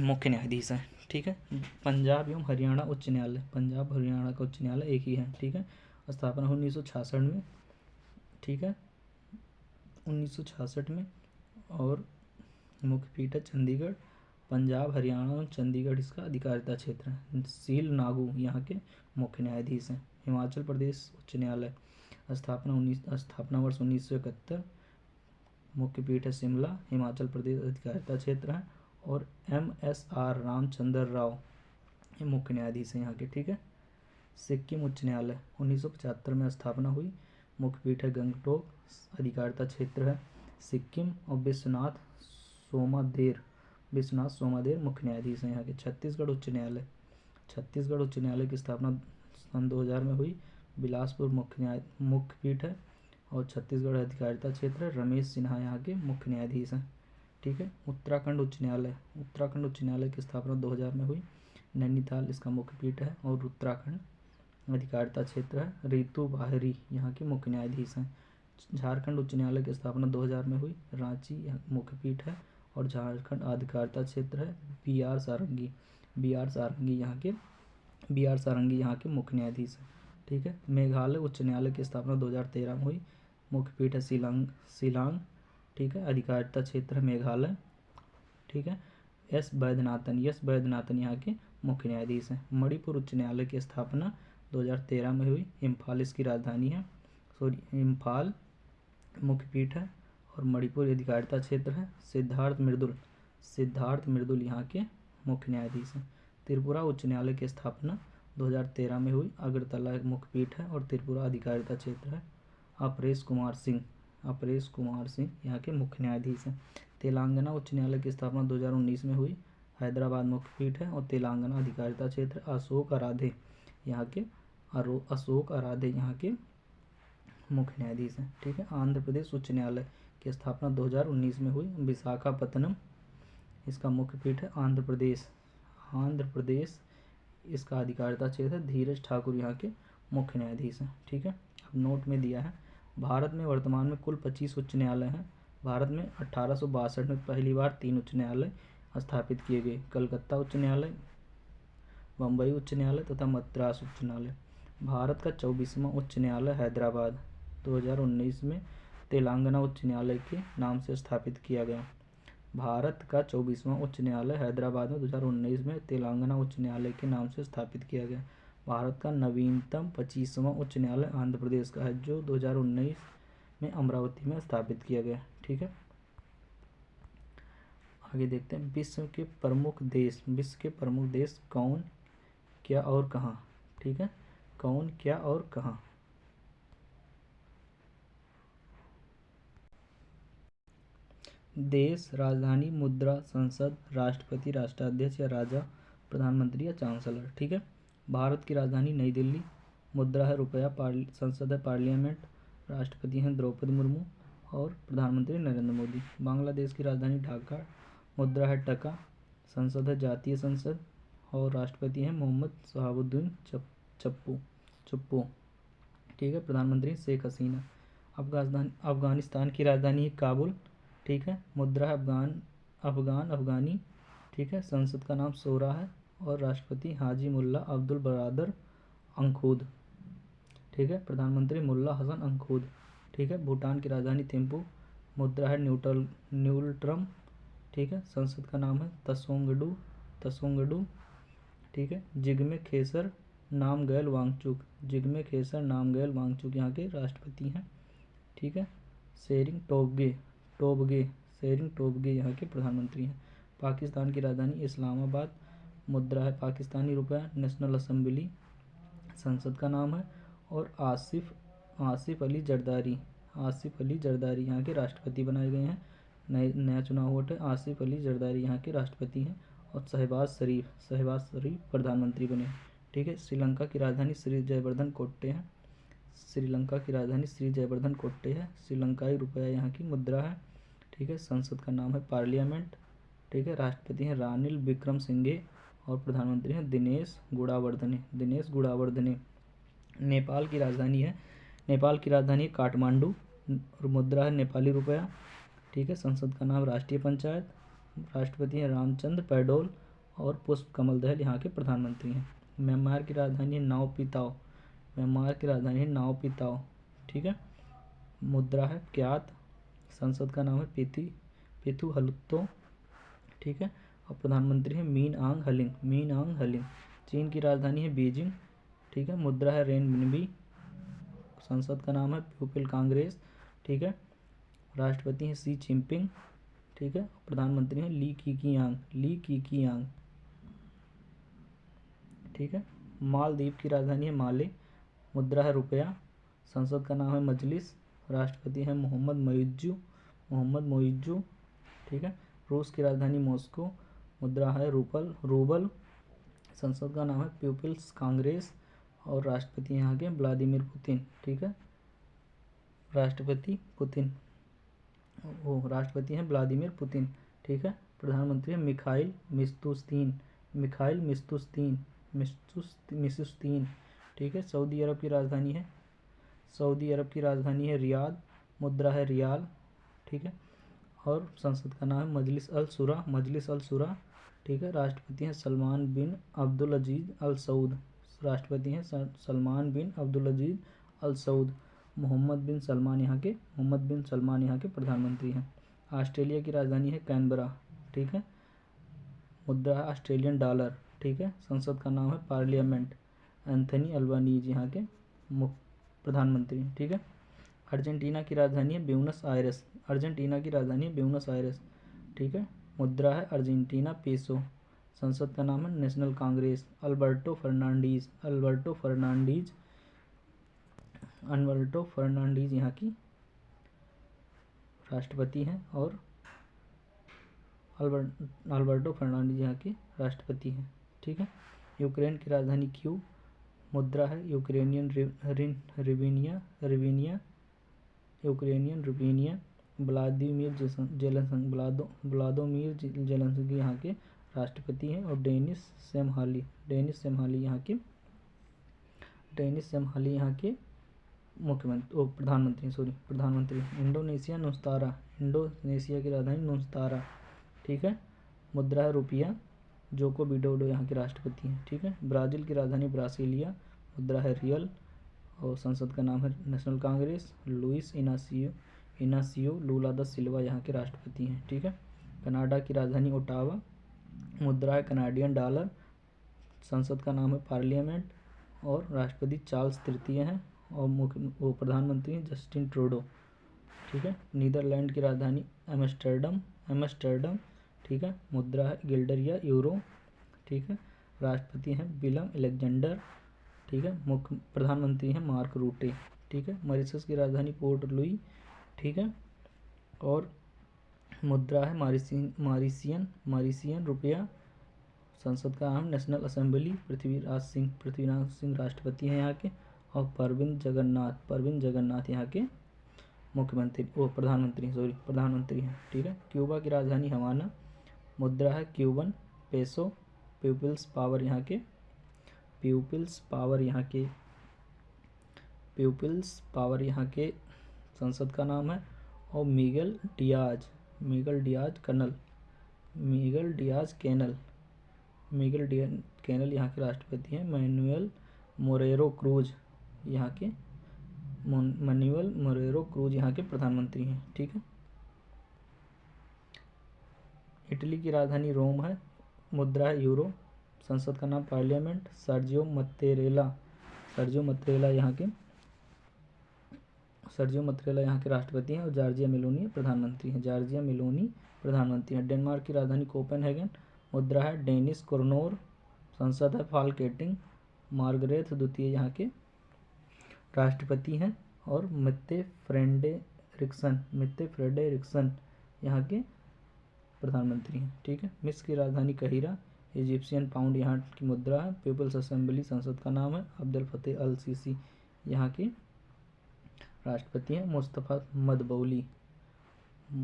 मुख्य न्यायाधीश हैं। ठीक है, पंजाब एवं हरियाणा उच्च न्यायालय, पंजाब हरियाणा का उच्च न्यायालय एक ही है। ठीक है, स्थापना 1966 में। ठीक है, 1966 में, और मुख्य पीठ है चंडीगढ़। पंजाब हरियाणा और चंडीगढ़ इसका अधिकारिता क्षेत्र है। सील नागू यहाँ के मुख्य न्यायाधीश हैं। हिमाचल प्रदेश उच्च न्यायालय, स्थापना वर्ष 1971। मुख्य पीठ है शिमला, हिमाचल प्रदेश अधिकारिता क्षेत्र है। और MSR रामचंद्र राव ये मुख्य न्यायाधीश हैं यहाँ के। ठीक है, सिक्किम उच्च न्यायालय 1975 में स्थापना हुई। मुख्य पीठ है गंगटोक, अधिकारिता क्षेत्र है सिक्किम। और विश्वनाथ सोमादेर मुख्य न्यायाधीश हैं यहाँ के। छत्तीसगढ़ उच्च न्यायालय की स्थापना सन 2000 में हुई। बिलासपुर मुख्य पीठ है, और छत्तीसगढ़ अधिकारिता क्षेत्र है। रमेश सिन्हा यहाँ के मुख्य न्यायाधीश हैं। ठीक है, उत्तराखंड उच्च न्यायालय की स्थापना 2000 में हुई। नैनीताल इसका मुख्य पीठ है, और उत्तराखंड अधिकारिता क्षेत्र है। रितु बाहरी यहाँ के मुख्य न्यायाधीश हैं। झारखंड उच्च न्यायालय की स्थापना 2000 में हुई। रांची मुख्य पीठ है, और झारखंड अधिकारिता क्षेत्र है। BR सारंगी यहाँ के मुख्य न्यायाधीश हैं। ठीक है, मेघालय उच्च न्यायालय की स्थापना 2013 में हुई। मुख्य पीठ है शिलांग। ठीक है, अधिकारिता क्षेत्र है मेघालय। ठीक है, यस वैद्यनाथन यहाँ के मुख्य न्यायाधीश हैं। मणिपुर उच्च न्यायालय की स्थापना 2013 में हुई। इम्फाल इसकी राजधानी है। इम्फाल मुख्य पीठ है, और मणिपुर अधिकारिता क्षेत्र है। सिद्धार्थ मृदुल यहाँ के मुख्य न्यायाधीश हैं। त्रिपुरा उच्च न्यायालय की स्थापना 2013 में हुई। अगरतला एक मुख्य पीठ है, और त्रिपुरा अधिकारिता क्षेत्र है। अपरेश कुमार सिंह यहाँ के मुख्य न्यायाधीश हैं। तेलंगाना उच्च न्यायालय की स्थापना 2019 में हुई। हैदराबाद मुख्य पीठ है, और तेलंगाना अधिकारिता क्षेत्र। अशोक आराधे यहाँ के मुख्य न्यायाधीश हैं। ठीक है, आंध्र प्रदेश उच्च न्यायालय की स्थापना 2019 में हुई। विशाखापत्तनम इसका मुख्य पीठ है। आंध्र प्रदेश इसका अधिकारिता क्षेत्र है। धीरज ठाकुर यहाँ के मुख्य न्यायाधीश हैं। ठीक है, अब नोट में दिया है, भारत में वर्तमान में कुल 25 उच्च न्यायालय हैं। भारत में 1862 में पहली बार 3 उच्च न्यायालय स्थापित किए गए। कलकत्ता उच्च न्यायालय, बम्बई उच्च न्यायालय तथा मद्रास उच्च न्यायालय। भारत का 24वां उच्च न्यायालय हैदराबाद 2019 में तेलंगाना उच्च न्यायालय के नाम से स्थापित किया गया। भारत का 24वां उच्च न्यायालय हैदराबाद में 2019 में तेलंगाना उच्च न्यायालय के नाम से स्थापित किया गया। भारत का नवीनतम 25वां उच्च न्यायालय आंध्र प्रदेश का है, जो 2019 में अमरावती में स्थापित किया गया। ठीक है, आगे देखते हैं विश्व के प्रमुख देश कौन, क्या और कहाँ। ठीक है, कौन, क्या और कहाँ। देश, राजधानी, मुद्रा, संसद, राष्ट्रपति, राष्ट्राध्यक्ष या राजा, प्रधानमंत्री या चांसलर। ठीक है, भारत की राजधानी नई दिल्ली, मुद्रा है रुपया, संसद है पार्लियामेंट, राष्ट्रपति हैं द्रौपदी मुर्मू, और प्रधानमंत्री नरेंद्र मोदी। बांग्लादेश की राजधानी ढाका, मुद्रा है टका, संसद है जातीय संसद, और राष्ट्रपति हैं मोहम्मद शहाबुद्दीन चप्पू। ठीक है, प्रधानमंत्री शेख हसीना। अफगानिस्तान की राजधानी है काबुल। ठीक है, मुद्रा है अफगानी। ठीक है, संसद का नाम शोरा है, और राष्ट्रपति हाजी मुल्ला अब्दुल बरादर अंखुद। ठीक है, प्रधानमंत्री मुल्ला हसन अंखुद। ठीक है, भूटान की राजधानी थिम्पू, मुद्रा है न्यूल्ट्रम। ठीक है, संसद का नाम है तसोंगडू। ठीक है, जिग्मे खेसर नामग्याल वांगचुक यहाँ के राष्ट्रपति हैं। ठीक है, शेरिंग टोब्गे यहाँ के प्रधानमंत्री हैं। पाकिस्तान की राजधानी इस्लामाबाद, मुद्रा है पाकिस्तानी रुपया, नेशनल असेंबली संसद का नाम है, और आसिफ अली जरदारी यहाँ के राष्ट्रपति बनाए गए हैं। नया चुनाव हुआ है। आसिफ अली जरदारी यहाँ के राष्ट्रपति हैं, और शहबाज शरीफ प्रधानमंत्री बने। ठीक है, श्रीलंका की राजधानी श्री जयवर्धन कोट्टे है। श्रीलंकाई रुपया यहाँ की मुद्रा है। ठीक है, संसद का नाम है पार्लियामेंट। ठीक है, राष्ट्रपति हैं रानिल विक्रमसिंघे, और प्रधानमंत्री हैं दिनेश गुणावर्धने। नेपाल की राजधानी है काठमांडू, मुद्रा है नेपाली रुपया, ठीक है। संसद का नाम राष्ट्रीय पंचायत, राष्ट्रपति हैं रामचंद्र पैडोल और पुष्प कमल दहल यहाँ के प्रधानमंत्री हैं। म्यांमार की राजधानी है नाओ पिताओ, ठीक है। मुद्रा है क्यात, संसद का नाम है पेथू हलुत्तो, ठीक है। और प्रधानमंत्री है मीन आंग हलिंग। चीन की राजधानी है बीजिंग, ठीक है। मुद्रा है रेनमिनबी, संसद का नाम है पीपल कांग्रेस, ठीक है। राष्ट्रपति हैं शी चिनपिंग, ठीक है। प्रधानमंत्री हैं ली कीकियांग, ठीक है। मालदीव की राजधानी है माले, मुद्रा है रुपया, संसद का नाम है मजलिस, राष्ट्रपति हैं मोहम्मद मोइज्जू, ठीक है। रूस की राजधानी मॉस्को, मुद्रा है रूबल, संसद का नाम है पीपल्स कांग्रेस और राष्ट्रपति यहाँ के व्लादिमीर पुतिन, ठीक है। राष्ट्रपति हैं व्लादिमीर पुतिन, ठीक है। प्रधानमंत्री हैं मिखाइल मिशुस्तीन, ठीक है। सऊदी अरब की राजधानी है रियाद, मुद्रा है रियाल, ठीक है। और संसद का नाम है मजलिस अल शुरा, ठीक है। राष्ट्रपति हैं सलमान बिन अब्दुल अजीज अल सऊद, मोहम्मद बिन सलमान यहाँ के प्रधानमंत्री हैं। ऑस्ट्रेलिया की राजधानी है कैनबरा, ठीक है। मुद्रा है ऑस्ट्रेलियन डॉलर, ठीक है। संसद का नाम है पार्लियामेंट, एंथनी अल्बानीज यहाँ के प्रधानमंत्री, ठीक है। अर्जेंटीना की राजधानी है ब्यूनस आयरस, ठीक है। मुद्रा है अर्जेंटीना पेसो, संसद का नाम है नेशनल कांग्रेस, अल्बर्टो फर्नांडीज यहाँ की राष्ट्रपति हैं और अल्बर्टो फर्नांडीज यहाँ के राष्ट्रपति हैं, ठीक है। यूक्रेन की राजधानी कीव, मुद्रा है यूक्रेनियन रुबिनिया, व्लादिमीर जेलेंस्की यहाँ के राष्ट्रपति हैं और डेनिस सेमहाली यहाँ के प्रधानमंत्री। इंडोनेशिया की राजधानी नुस्तारा, ठीक है। मुद्रा है रुपया, जोको विडोडो यहाँ के राष्ट्रपति हैं, ठीक है। ब्राज़ील की राजधानी ब्रासिलिया, मुद्रा है रियल और संसद का नाम है National Congress, Luiz Inacio Lula da Silva यहाँ के राष्ट्रपति हैं, ठीक है। कनाडा की राजधानी ओटावा, मुद्रा है कनाडियन डॉलर, संसद का नाम है पार्लियामेंट और राष्ट्रपति चार्ल्स तृतीय हैं और प्रधानमंत्री हैं जस्टिन ट्रूडो, ठीक है। नीदरलैंड की राजधानी एम्स्टर्डम, ठीक है। मुद्रा है गिल्डर या यूरो, ठीक है। राष्ट्रपति हैं विलम एलेक्जेंडर, ठीक है। प्रधानमंत्री हैं मार्क रूटे, ठीक है। मॉरिशस की राजधानी पोर्ट लुई, ठीक है। और मुद्रा है मॉरिशियन रुपया, संसद का नाम नेशनल असेंबली, पृथ्वीराज सिंह राष्ट्रपति हैं यहाँ के और परवीन जगन्नाथ यहाँ के प्रधानमंत्री हैं, ठीक है। क्यूबा की राजधानी हवाना, मुद्रा है क्यूबन पेसो, पीपल्स पावर यहाँ के संसद का नाम है और मिगेल डियाज कैनल यहाँ के राष्ट्रपति हैं। मैनुएल मोरेरो क्रूज यहाँ के प्रधानमंत्री हैं, ठीक है। इटली की राजधानी रोम है, मुद्रा है यूरो, संसद का नाम पार्लियामेंट, सर्जियो मत्तेरेला यहाँ के राष्ट्रपति हैं और जॉर्जिया मेलोनी प्रधानमंत्री हैं। डेनमार्क की राजधानी कोपेनहेगन, मुद्रा है डेनिश क्रोनोर, संसद है फाल्केटिंग, मार्गरेथ द्वितीय यहाँ के राष्ट्रपति हैं और मित्ते फ्रेडरिक्सन यहाँ के प्रधानमंत्री हैं, ठीक है। मिस्र की राजधानी कहिरा, इजिप्शियन पाउंड यहाँ की मुद्रा है, पीपल्स असेंबली संसद का नाम है, अब्दुल फतेह अल सीसी यहाँ के राष्ट्रपति हैं,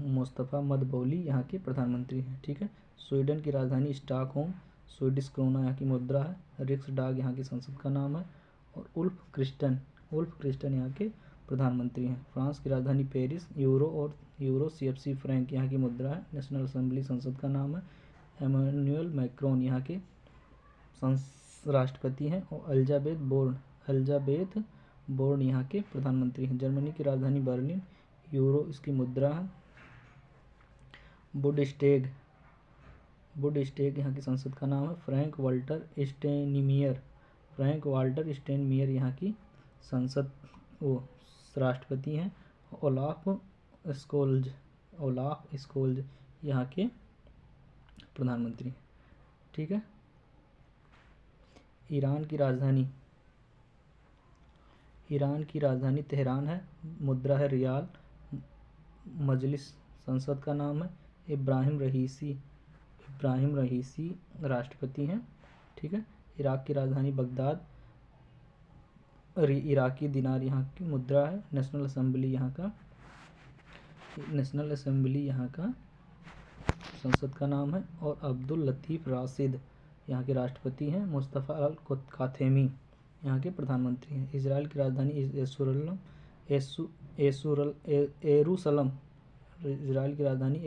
मुस्तफ़ा मदबौली यहाँ के प्रधानमंत्री हैं, ठीक है। स्वीडन की राजधानी स्टॉकहोम, स्वीडिश क्रोना यहाँ की मुद्रा है, रिक्सडाग यहाँ की संसद का नाम है और उल्फ क्रिस्टन यहाँ के प्रधानमंत्री हैं। फ्रांस की राजधानी पेरिस। यूरो CFC फ्रैंक यहाँ की मुद्रा है। नेशनल असेंबली संसद का नाम है। एमानुएल मैक्रोन यहाँ के राष्ट्रपति हैं। और एलिजाबेथ बोर्न यहाँ के प्रधानमंत्री हैं। जर्मनी की राजधानी बर्लिन। यूरो इसकी मुद्रा है। बुंडेस्टैग यहाँ की संसद का नाम है। फ्रैंक वाल्टर स्टेनमियर यहाँ की संसद राष्ट्रपति हैं। ओलाफ स्कोल्ज यहाँ के प्रधानमंत्री। ठीक है। ईरान की राजधानी तेहरान है। मुद्रा है रियाल। मजलिस संसद का नाम है। इब्राहिम रहीसी राष्ट्रपति हैं। ठीक है। इराक की राजधानी बगदाद। इराकी दिनार यहाँ की मुद्रा है। नेशनल असेंबली यहाँ का संसद का नाम है। और अब्दुल लतीफ़ राशिद यहाँ के राष्ट्रपति हैं। मुस्तफ़ा अल काथेमी यहाँ के प्रधानमंत्री हैं। इजराइल की राजधानी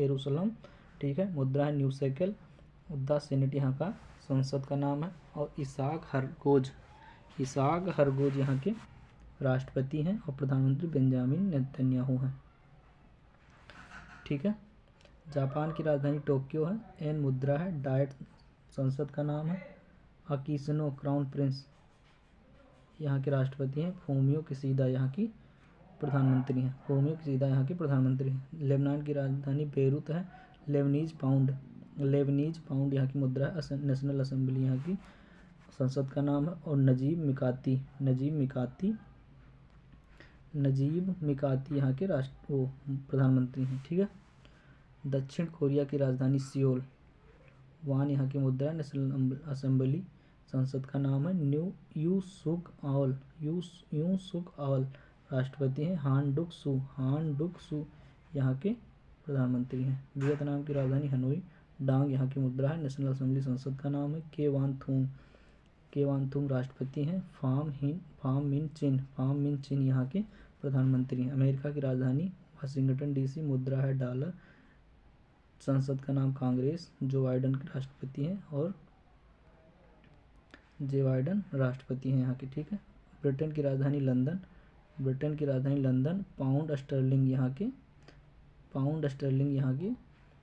एरूशलम। ठीक है। मुद्रा है न्यू शेकेल। मुद्दा सेनेट यहाँ का संसद का नाम है। और इसाक हरगोज यहाँ के राष्ट्रपति हैं। और प्रधानमंत्री बेंजामिन नेतन्याहू हैं। ठीक है। जापान की राजधानी टोक्यो है। एन मुद्रा है। डाइट संसद का नाम है। अकीसनो क्राउन प्रिंस यहाँ के राष्ट्रपति हैं। फूमियो किसीदा यहाँ की प्रधानमंत्री हैं। लेबनान की राजधानी बेरूत है। लेबनीज पाउंड यहाँ की मुद्रा है। नेशनल असेंबली यहाँ की संसद का नाम है। और नजीब मिकाती यहाँ के प्रधानमंत्री हैं। ठीक है। दक्षिण कोरिया की राजधानी सियोल। वान यहाँ की मुद्रा। नेशनल असेंबली संसद का नाम है। यू सुक आल राष्ट्रपति हैं। हान डुक सू यहाँ के प्रधानमंत्री हैं। वियतनाम की राजधानी हनोई। डांग यहाँ की मुद्रा है। नेशनल असेंबली संसद का नाम है। के वान थूंग राष्ट्रपति हैं। फाम मिन चिन यहाँ के प्रधानमंत्री हैं। अमेरिका की राजधानी वाशिंगटन DC। मुद्रा है डॉलर। संसद का नाम कांग्रेस। जो बाइडन के राष्ट्रपति हैं। और राष्ट्रपति हैं यहाँ के। ठीक है। ब्रिटेन की राजधानी लंदन। पाउंड स्टर्लिंग यहाँ की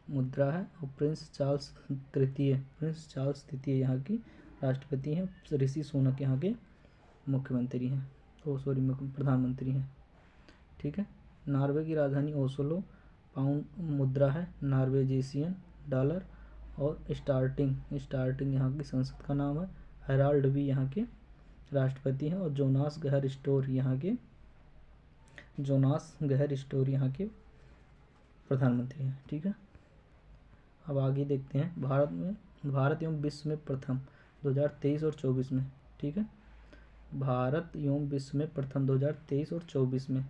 मुद्रा है। और प्रिंस चार्ल्स तृतीय यहाँ की राष्ट्रपति हैं। ऋषि सुनक यहाँ के प्रधानमंत्री हैं। ठीक है। नॉर्वे की राजधानी ओस्लो। पाउंड मुद्रा है नॉर्वेजियन डॉलर। और स्टार्टिंग यहाँ की संसद का नाम है। हेराल्ड भी यहाँ के राष्ट्रपति हैं। और जोनास गहर स्टोर यहाँ के प्रधानमंत्री हैं। ठीक है। अब आगे देखते हैं भारत एवं विश्व में प्रथम 2023 और 24 में। ठीक है। भारत एवं विश्व में प्रथम 2023 और 24 में।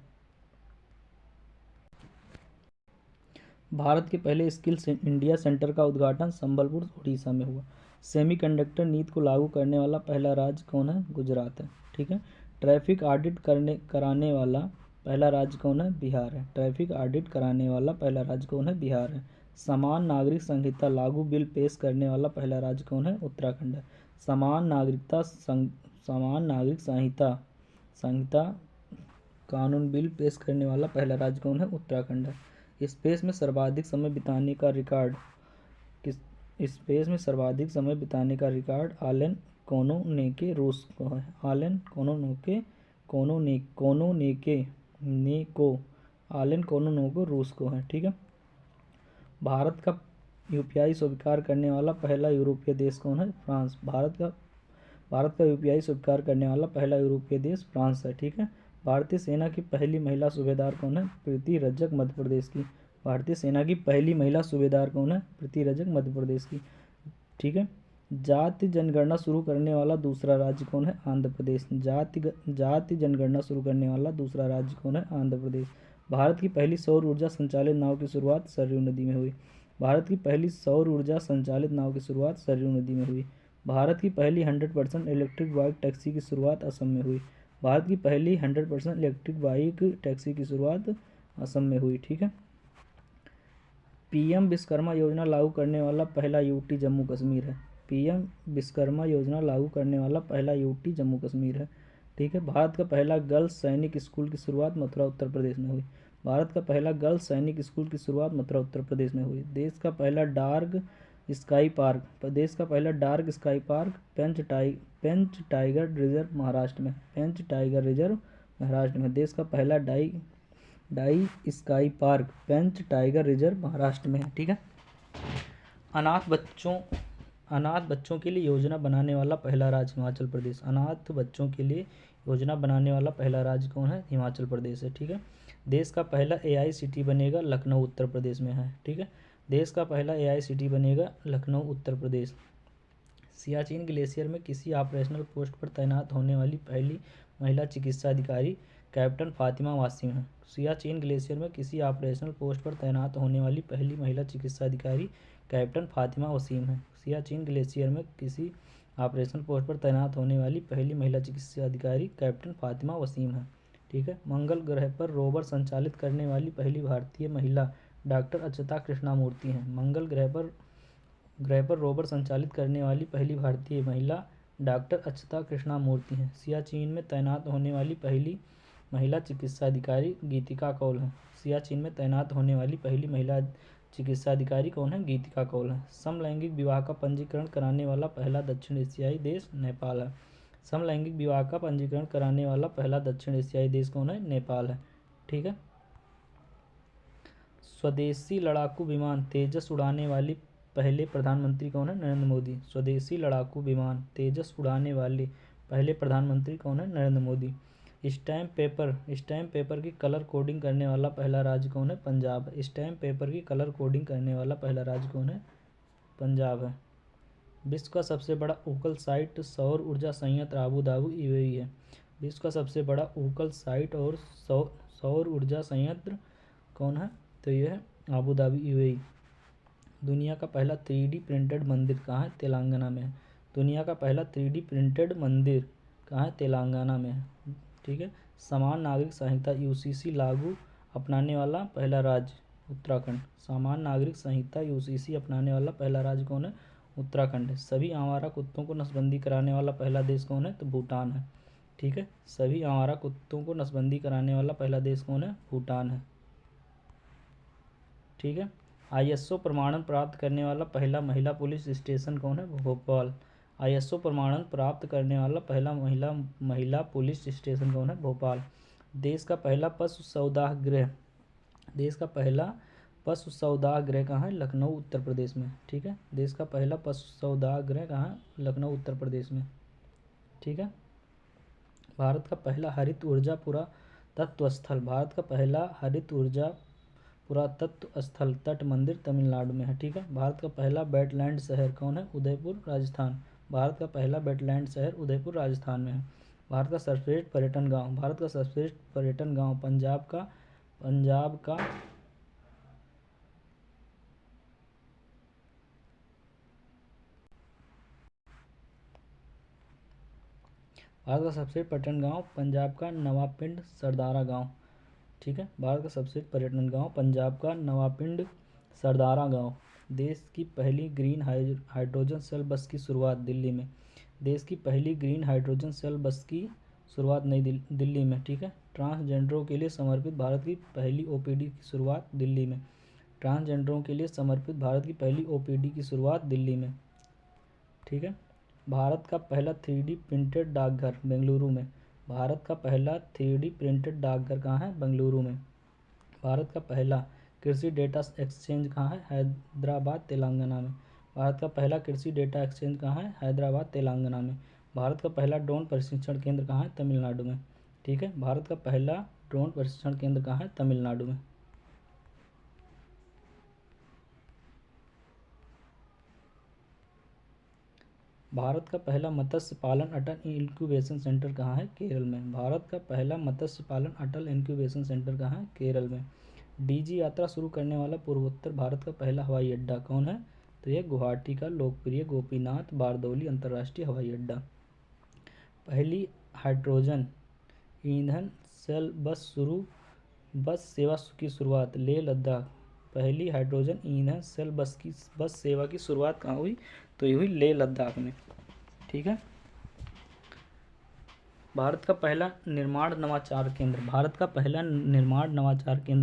भारत के पहले स्किल इंडिया सेंटर का उद्घाटन संबलपुर उड़ीसा में हुआ। सेमीकंडक्टर नीति को लागू करने वाला पहला राज्य कौन है? गुजरात है। ठीक है। ट्रैफिक ऑडिट कराने वाला पहला राज्य कौन है? बिहार है। ट्रैफिक ऑडिट कराने वाला पहला राज्य कौन है? बिहार है। समान नागरिक संहिता लागू बिल पेश करने वाला पहला राज्य कौन है? उत्तराखंड है। समान नागरिक संहिता कानून बिल पेश करने वाला पहला राज्य कौन है? उत्तराखंड है। स्पेस में सर्वाधिक समय बिताने का रिकॉर्ड आलेन कोनोनेके रूस को है। आलेन कोनोनेको रूस को है। ठीक है। भारत का UPI स्वीकार करने वाला पहला यूरोपीय देश कौन है? फ्रांस। भारत का UPI स्वीकार करने वाला पहला यूरोपीय देश फ्रांस है। ठीक है। भारतीय सेना की पहली महिला सूबेदार कौन है? प्रीति रजक मध्य प्रदेश की। भारतीय सेना की पहली महिला सूबेदार कौन है? प्रीति रजक मध्य प्रदेश की। ठीक है। जाति जनगणना शुरू करने वाला दूसरा राज्य कौन है? आंध्र प्रदेश। जाति जनगणना शुरू करने वाला दूसरा राज्य कौन है? आंध्र प्रदेश। भारत की पहली सौर ऊर्जा संचालित नाव की शुरुआत सरयू नदी में हुई। भारत की पहली सौर ऊर्जा संचालित नाव की शुरुआत सरयू नदी में हुई। भारत की पहली 100% इलेक्ट्रिक बाइक टैक्सी की शुरुआत असम में हुई। भारत की पहली 100% इलेक्ट्रिक बाइक टैक्सी की शुरुआत असम में हुई। ठीक है। पीएम विश्वकर्मा योजना लागू करने वाला पहला यूटी जम्मू कश्मीर है। पीएम विश्वकर्मा योजना लागू करने वाला पहला यूटी जम्मू कश्मीर है। ठीक है। भारत का पहला गर्ल्स सैनिक स्कूल की शुरुआत मथुरा उत्तर प्रदेश में हुई। भारत का पहला गर्ल्स सैनिक स्कूल की शुरुआत मथुरा उत्तर प्रदेश में हुई। देश का पहला डार्क स्काई पार्क पेंच टाइगर रिजर्व महाराष्ट्र में। पेंच टाइगर रिजर्व महाराष्ट्र में। देश का पहला डाई स्काई पार्क पेंच टाइगर रिजर्व महाराष्ट्र में है। ठीक है। अनाथ बच्चों के लिए योजना बनाने वाला पहला राज्य हिमाचल प्रदेश। अनाथ बच्चों के लिए योजना बनाने वाला पहला राज्य कौन है? हिमाचल प्रदेश है। ठीक है। देश का पहला AI सिटी बनेगा, लखनऊ उत्तर प्रदेश में है। ठीक है। देश का पहला AI सिटी बनेगा, लखनऊ उत्तर प्रदेश। सियाचिन ग्लेशियर में किसी ऑपरेशनल पोस्ट पर तैनात होने वाली पहली महिला चिकित्सा अधिकारी कैप्टन फातिमा वासिम है। सियाचिन ग्लेशियर में किसी ऑपरेशनल पोस्ट पर तैनात होने वाली पहली महिला चिकित्सा अधिकारी कैप्टन फातिमा वसीम है। सियाचिन ग्लेशियर में किसी ऑपरेशन पोस्ट पर तैनात होने वाली पहली महिला चिकित्सा अधिकारी कैप्टन फातिमा वसीम है। ठीक है। मंगल ग्रह पर रोवर संचालित करने वाली पहली भारतीय महिला डॉक्टर अच्युता कृष्णामूर्ति हैं। मंगल ग्रह पर रोवर संचालित करने वाली पहली भारतीय महिला डॉक्टर अच्युता कृष्णामूर्ति हैं। सियाचिन में तैनात होने वाली पहली महिला चिकित्सा अधिकारी गीतिका कौल है। सियाचिन में तैनात होने वाली पहली महिला चिकित्सा अधिकारी कौन है? गीतिका कौल है। समलैंगिक विवाह का पंजीकरण कराने वाला पहला दक्षिण एशियाई देश नेपाल है। समलैंगिक विवाह का पंजीकरण कराने वाला पहला दक्षिण एशियाई देश कौन है? नेपाल है। ठीक है। स्वदेशी लड़ाकू विमान तेजस उड़ाने वाली पहले प्रधानमंत्री कौन है? नरेंद्र मोदी। स्वदेशी लड़ाकू विमान तेजस उड़ाने वाले पहले प्रधानमंत्री कौन है? नरेंद्र मोदी। स्टैम्प पेपर की कलर कोडिंग करने वाला पहला राज्य कौन है? पंजाब। स्टैम्प पेपर की कलर कोडिंग करने वाला पहला राज्य कौन है? पंजाब है। विश्व का सबसे बड़ा उकल साइट सौर ऊर्जा संयंत्र आबू धाबी UAE है। विश्व का सबसे बड़ा उकल साइट और सौर ऊर्जा संयंत्र कौन है? तो यह है आबू धाबी UAE। दुनिया का पहला 3D प्रिंटेड मंदिर कहाँ है? तेलंगाना में है। दुनिया का पहला 3D प्रिंटेड मंदिर कहाँ है? तेलंगाना में है। ठीक है। समान नागरिक संहिता UCC लागू अपनाने वाला पहला राज्य उत्तराखंड। समान नागरिक संहिता UCC अपनाने वाला पहला राज्य कौन है? उत्तराखंड है। सभी आवारा कुत्तों को नसबंदी कराने वाला पहला देश कौन है? तो भूटान है। ठीक है। सभी आवारा कुत्तों को नसबंदी कराने वाला पहला देश कौन है? भूटान है। ठीक है। ISO प्रमाणन प्राप्त करने वाला पहला महिला पुलिस स्टेशन कौन है? भोपाल। ISO प्रमाणन प्राप्त करने वाला पहला महिला पुलिस स्टेशन कौन है? भोपाल। देश का पहला पशु सौदाह गृह कहाँ है? लखनऊ उत्तर प्रदेश में। ठीक है। देश का पहला पशु सौदाह गृह कहाँ है? लखनऊ उत्तर प्रदेश में। ठीक है। भारत का पहला हरित ऊर्जा पुरातत्व स्थल तट मंदिर तमिलनाडु में है। ठीक है। भारत का पहला वेटलैंड शहर कौन है? उदयपुर राजस्थान। भारत का पहला वेटलैंड शहर उदयपुर राजस्थान में है। भारत का सर्वश्रेष्ठ पर्यटन गांव पंजाब का नवापिंड सरदारा गांव। ठीक है। भारत का सबसे पर्यटन गांव पंजाब का नवापिंड सरदारा गांव। देश की पहली ग्रीन हाइड्रोजन सेल बस की शुरुआत दिल्ली में। देश की पहली ग्रीन हाइड्रोजन सेल बस की शुरुआत नई दिल्ली में। ठीक है। ट्रांसजेंडरों के लिए समर्पित भारत की पहली OPD की शुरुआत दिल्ली में। ट्रांसजेंडरों के लिए समर्पित भारत की पहली OPD की शुरुआत दिल्ली में। ठीक है। भारत का पहला 3D प्रिंटेड डाकघर बेंगलुरु में। भारत का पहला 3D प्रिंटेड डाकघर कहाँ है? बेंगलुरु में। भारत का पहला कृषि डेटा एक्सचेंज कहाँ है? हैदराबाद तेलंगाना में। भारत का पहला कृषि डेटा एक्सचेंज कहाँ है? हैदराबाद तेलंगाना में। भारत का पहला ड्रोन प्रशिक्षण केंद्र कहाँ है? तमिलनाडु में। ठीक है। भारत का पहला ड्रोन प्रशिक्षण केंद्र कहाँ है? तमिलनाडु में। भारत का पहला मत्स्य पालन अटल इंक्यूबेशन सेंटर कहाँ है? केरल में। भारत का पहला मत्स्य पालन अटल इंक्यूबेशन सेंटर कहाँ है? केरल में। DG यात्रा शुरू करने वाला पूर्वोत्तर भारत का पहला हवाई अड्डा कौन है? तो ये गुवाहाटी का लोकप्रिय गोपीनाथ बारदौली अंतर्राष्ट्रीय हवाई अड्डा। पहली हाइड्रोजन ईंधन सेल बस सेवा की शुरुआत लेह लद्दाख। पहली हाइड्रोजन ईंधन सेल बस सेवा की शुरुआत कहाँ हुई? तो ये हुई लेह लद्दाख में। ठीक है। भारत का पहला निर्माण नवाचार केंद्र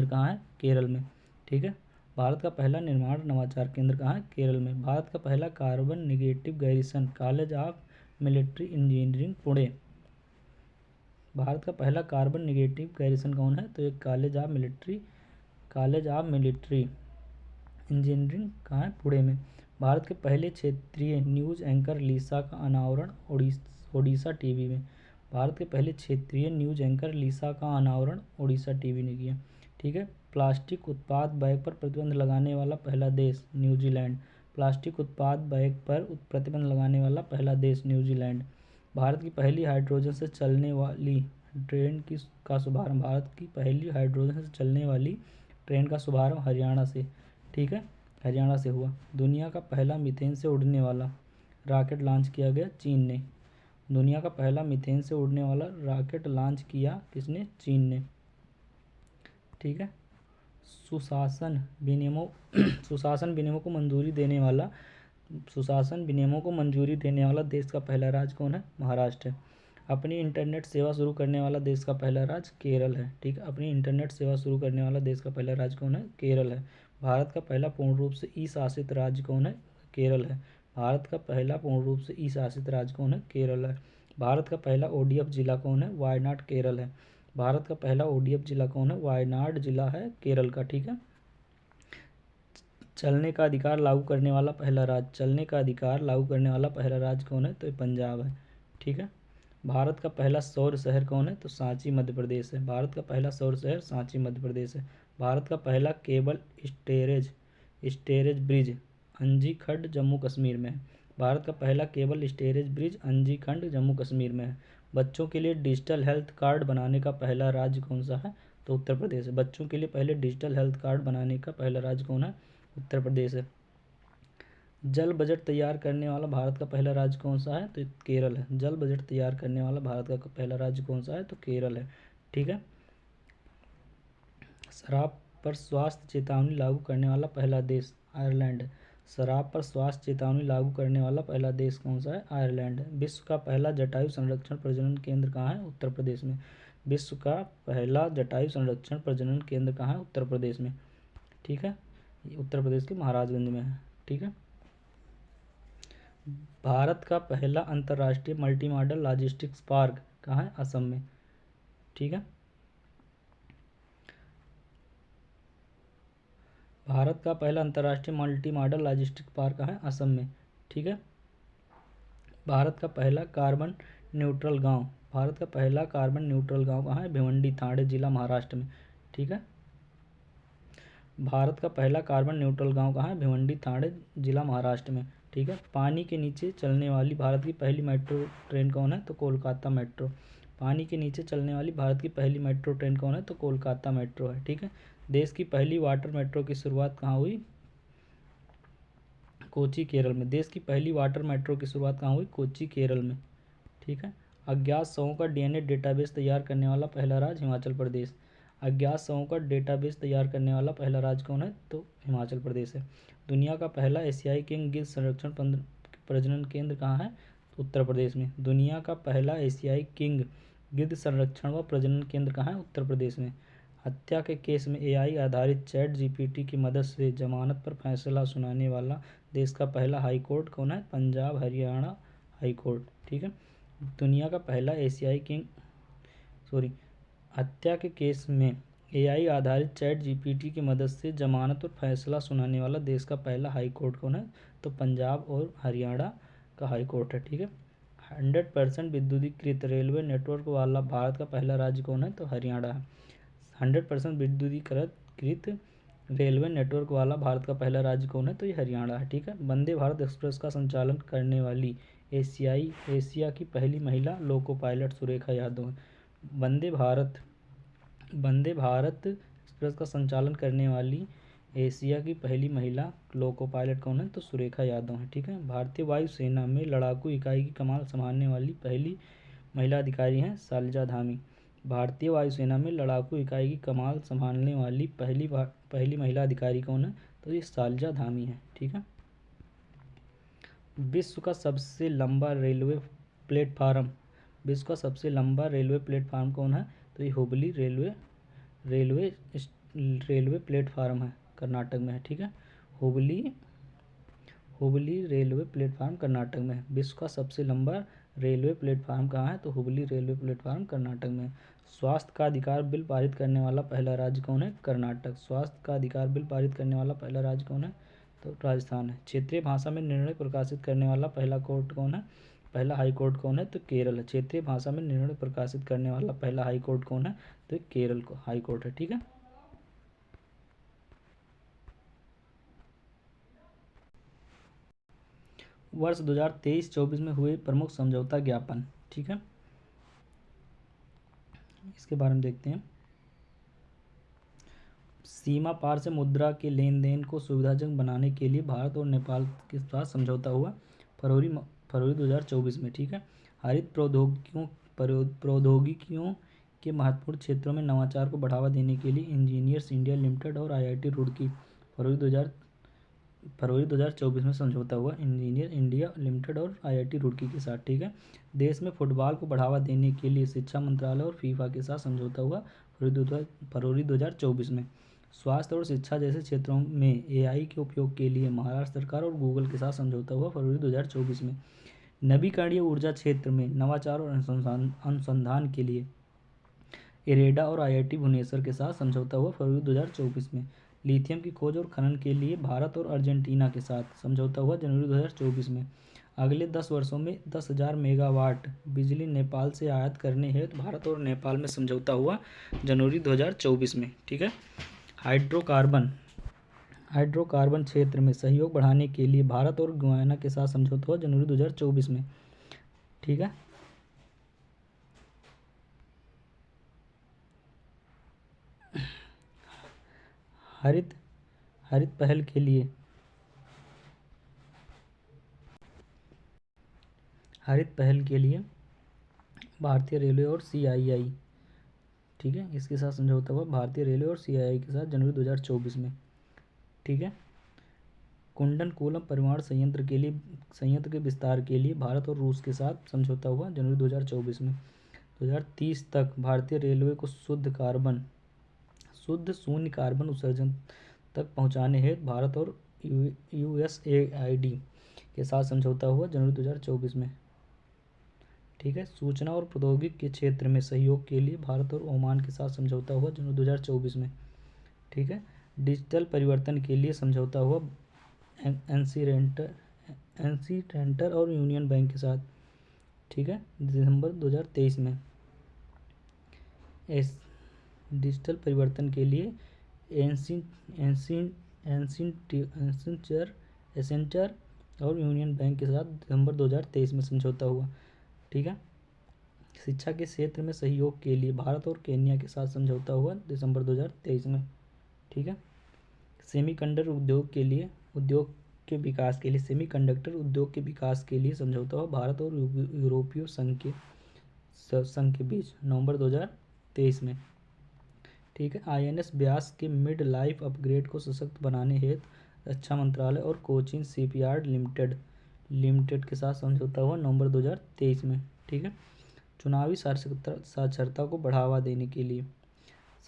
कहाँ है? केरल में। ठीक है। भारत का पहला निर्माण नवाचार केंद्र कहाँ है? केरल में। भारत का पहला carbon negative garrison college of military engineering Pune. Bharat का पहला कार्बन निगेटिव गैरीसन कौन है? तो ये कॉलेज ऑफ मिलिट्री इंजीनियरिंग कहाँ है? पुणे में। भारत के पहले क्षेत्रीय न्यूज़ एंकर लीसा का अनावरण ओडिशा टीवी में। भारत के पहले क्षेत्रीय न्यूज़ एंकर लीसा का अनावरण ओडिशा टीवी ने किया। ठीक है। प्लास्टिक उत्पाद बैग पर प्रतिबंध लगाने वाला पहला देश न्यूजीलैंड। प्लास्टिक उत्पाद बैग पर प्रतिबंध लगाने वाला पहला देश न्यूजीलैंड। भारत की पहली हाइड्रोजन से चलने वाली ट्रेन का शुभारंभ हरियाणा से। ठीक है, हरियाणा से हुआ। दुनिया का पहला मीथेन से उड़ने वाला रॉकेट लॉन्च किया गया चीन ने। दुनिया का पहला मीथेन से उड़ने वाला रॉकेट लॉन्च किया किसने? चीन ने। ठीक है। सुशासन विनियमों को मंजूरी देने वाला देश का पहला राज्य कौन है? महाराष्ट्र है। अपनी इंटरनेट सेवा शुरू करने वाला देश का पहला राज्य केरल है। ठीक है। अपनी इंटरनेट सेवा शुरू करने वाला देश का पहला राज्य कौन है? केरल है। भारत का पहला पूर्ण रूप से ई शासित राज्य कौन है? केरल है। भारत का पहला पूर्ण रूप से ई शासित राज्य कौन है? केरल है। भारत का पहला ओडीएफ जिला कौन है? वायनाड, केरल है। भारत का पहला ओडीएफ जिला कौन है? वायनाड जिला है केरल का। ठीक है। चलने का अधिकार लागू करने वाला पहला राज्य कौन है? तो ये पंजाब है। ठीक है। भारत का पहला सौर शहर कौन है? तो सांची, मध्य प्रदेश है। भारत का पहला सौर शहर सांची, मध्य प्रदेश है। भारत का पहला केबल स्टोरेज ब्रिज अंजी खंड, जम्मू कश्मीर में है। भारत का पहला केबल स्टोरेज ब्रिज अंजी खंड, जम्मू कश्मीर में है। बच्चों के लिए डिजिटल हेल्थ कार्ड बनाने का पहला राज्य कौन सा है? तो उत्तर प्रदेश है। बच्चों के लिए पहले डिजिटल हेल्थ कार्ड बनाने का पहला राज्य कौन है? उत्तर प्रदेश है। जल बजट तैयार करने वाला भारत का पहला राज्य कौन सा है? तो केरल है। जल बजट तैयार करने वाला भारत का पहला राज्य कौन सा है? तो केरल है। ठीक है। शराब पर स्वास्थ्य चेतावनी लागू करने वाला पहला देश आयरलैंड है। शराब पर स्वास्थ्य चेतावनी लागू करने वाला पहला देश कौन सा है? आयरलैंड है। विश्व का पहला जटायु संरक्षण प्रजनन केंद्र कहाँ है? उत्तर प्रदेश में। विश्व का पहला जटायु संरक्षण प्रजनन केंद्र कहाँ है? उत्तर प्रदेश में। ठीक है। ये उत्तर प्रदेश के महाराजगंज में है। ठीक है। भारत का पहला अंतर्राष्ट्रीय मल्टी मॉडल लॉजिस्टिक्स पार्क कहाँ है? असम में। ठीक है। भारत का पहला अंतर्राष्ट्रीय मल्टी मॉडल लॉजिस्टिक्स पार्क कहाँ है? असम में। ठीक है। भारत का पहला कार्बन न्यूट्रल गांव कहाँ है? भिवंडी, थाने जिला, महाराष्ट्र में। ठीक है। भारत का पहला कार्बन न्यूट्रल गांव कहाँ है? भिवंडी, थाने जिला, महाराष्ट्र में। ठीक है। पानी के नीचे चलने वाली भारत की पहली मेट्रो ट्रेन कौन है? तो कोलकाता मेट्रो। पानी के नीचे चलने वाली भारत की पहली मेट्रो ट्रेन कौन है? तो कोलकाता मेट्रो है। ठीक है। देश की पहली वाटर मेट्रो की शुरुआत कहाँ हुई? कोची, केरल में। देश की पहली वाटर मेट्रो की शुरुआत कहाँ हुई? कोची, केरल में। ठीक है। अज्ञात शवों का डीएनए डेटाबेस तैयार करने वाला पहला राज्य हिमाचल प्रदेश। अज्ञात शवों का डेटाबेस तैयार करने वाला पहला राज्य कौन है? तो हिमाचल प्रदेश है। दुनिया का पहला एशियाई किंग गिद्ध संरक्षण प्रजनन केंद्र कहाँ है? उत्तर प्रदेश में। दुनिया का पहला एशियाई किंग गिद्ध संरक्षण व प्रजनन केंद्र कहाँ है? उत्तर प्रदेश में। हत्या के केस में एआई आधारित चैट जीपीटी की मदद से जमानत पर फैसला सुनाने वाला देश का पहला हाई कोर्ट कौन है? Punjab Haryana high court. ठीक है। दुनिया का पहला हत्या के केस में एआई आधारित चैट जीपीटी की मदद से जमानत पर फैसला सुनाने वाला देश का पहला हाई कोर्ट कौन है? तो पंजाब और हरियाणा का हाई कोर्ट है। ठीक है। 100% विद्युतीकृत रेलवे नेटवर्क वाला भारत का पहला राज्य कौन है? तो हरियाणा है। 100% विद्युतीकृत रेलवे नेटवर्क वाला भारत का पहला राज्य कौन है? तो ये हरियाणा है। ठीक है। वंदे भारत एक्सप्रेस का संचालन करने वाली एशिया की पहली महिला लोको पायलट सुरेखा यादव है। वंदे भारत एक्सप्रेस का संचालन करने वाली एशिया की पहली महिला लोको पायलट कौन है? तो सुरेखा यादव है। ठीक है। भारतीय वायुसेना में लड़ाकू इकाई की कमान संभालने वाली पहली महिला अधिकारी हैं शालिजा धामी। भारतीय वायुसेना में लड़ाकू इकाई की कमान संभालने वाली पहली महिला अधिकारी कौन है? तो ये शालिजा धामी है। ठीक है। विश्व का सबसे लंबा रेलवे प्लेटफार्म कौन है? तो ये हुबली रेलवे प्लेटफार्म है, कर्नाटक में है। ठीक है। हुबली रेलवे प्लेटफार्म कर्नाटक में है। विश्व का सबसे लंबा रेलवे प्लेटफार्म कहाँ है? तो हुबली रेलवे प्लेटफार्म कर्नाटक में है। स्वास्थ्य का अधिकार बिल पारित करने वाला पहला राज्य कौन है? कर्नाटक। स्वास्थ्य का अधिकार बिल पारित करने वाला पहला राज्य कौन है? तो राजस्थान है। क्षेत्रीय भाषा में निर्णय प्रकाशित करने वाला पहला कोर्ट कौन है? पहला हाई कोर्ट कौन है? तो केरल है। क्षेत्रीय भाषा में निर्णय प्रकाशित करने वाला पहला हाई कोर्ट कौन है? तो केरल को हाई कोर्ट है। ठीक है। वर्ष 2023-24 में हुए प्रमुख समझौता ज्ञापन। ठीक है। इसके बारे में देखते हैं। सीमा पार से मुद्रा के लेन देन को सुविधाजनक बनाने के लिए भारत और नेपाल के साथ समझौता हुआ फरवरी 2024 में। ठीक है। हरित प्रौद्योगिकियों के महत्वपूर्ण क्षेत्रों में नवाचार को बढ़ावा देने के लिए इंजीनियर्स इंडिया लिमिटेड और IIT रुड़की फरवरी 2024 में समझौता हुआ इंजीनियर इंडिया लिमिटेड और IIT रुड़की के साथ। ठीक है। देश में फुटबॉल को बढ़ावा देने के लिए शिक्षा मंत्रालय और फीफा के साथ समझौता हुआ फरवरी 2024 में। स्वास्थ्य और शिक्षा जैसे क्षेत्रों में AI के उपयोग के लिए महाराष्ट्र सरकार और गूगल के साथ समझौता हुआ फरवरी 2024 में। नवीकरणीय ऊर्जा क्षेत्र में नवाचार और अनुसंधान के लिए इरेडा और IIT भुवनेश्वर के साथ समझौता हुआ फरवरी 2024 में। लिथियम की खोज और खनन के लिए भारत और अर्जेंटीना के साथ समझौता हुआ जनवरी 2024 में। अगले 10 वर्षों में 10,000 मेगावाट बिजली नेपाल से आयात करने हेतु भारत और नेपाल में समझौता हुआ जनवरी 2024 में। ठीक है। हाइड्रोकार्बन क्षेत्र में सहयोग बढ़ाने के लिए भारत और गुयाना के साथ समझौता हुआ जनवरी 2024 में। ठीक है। हरित पहल के लिए भारतीय रेलवे और CII, ठीक है, इसके साथ समझौता हुआ भारतीय रेलवे और CII के साथ जनवरी 2024 में। ठीक है। कुंडनकुलम परमाणु संयंत्र के विस्तार के लिए भारत और रूस के साथ समझौता हुआ जनवरी 2024 में। 2030 तक भारतीय रेलवे को शुद्ध शून्य कार्बन उत्सर्जन तक पहुंचाने हेतु भारत और USAID के साथ समझौता हुआ जनवरी 2024 में। ठीक है। सूचना और प्रौद्योगिकी के क्षेत्र में सहयोग के लिए भारत और ओमान के साथ समझौता हुआ जनवरी 2024 में। ठीक है। डिजिटल परिवर्तन के लिए समझौता हुआ एनसीटेंटर और यूनियन बैंक के साथ। ठीक है। दिसंबर 2023 में। डिजिटल परिवर्तन के लिए एसेंचर और यूनियन बैंक के साथ दिसंबर 2023 में समझौता हुआ। ठीक है। शिक्षा के क्षेत्र में सहयोग के लिए भारत और केन्या के साथ समझौता हुआ दिसंबर 2023 में। ठीक है। सेमीकंडक्टर उद्योग के विकास के लिए समझौता हुआ भारत और यूरोपीय संघ के बीच नवंबर 2023 में। ठीक है। INS व्यास के मिड लाइफ अपग्रेड को सशक्त बनाने हेतु रक्षा मंत्रालय और कोचीन शिपयार्ड लिमिटेड के साथ समझौता हुआ नवंबर 2023 में। ठीक है। चुनावी साक्षरता को बढ़ावा देने के लिए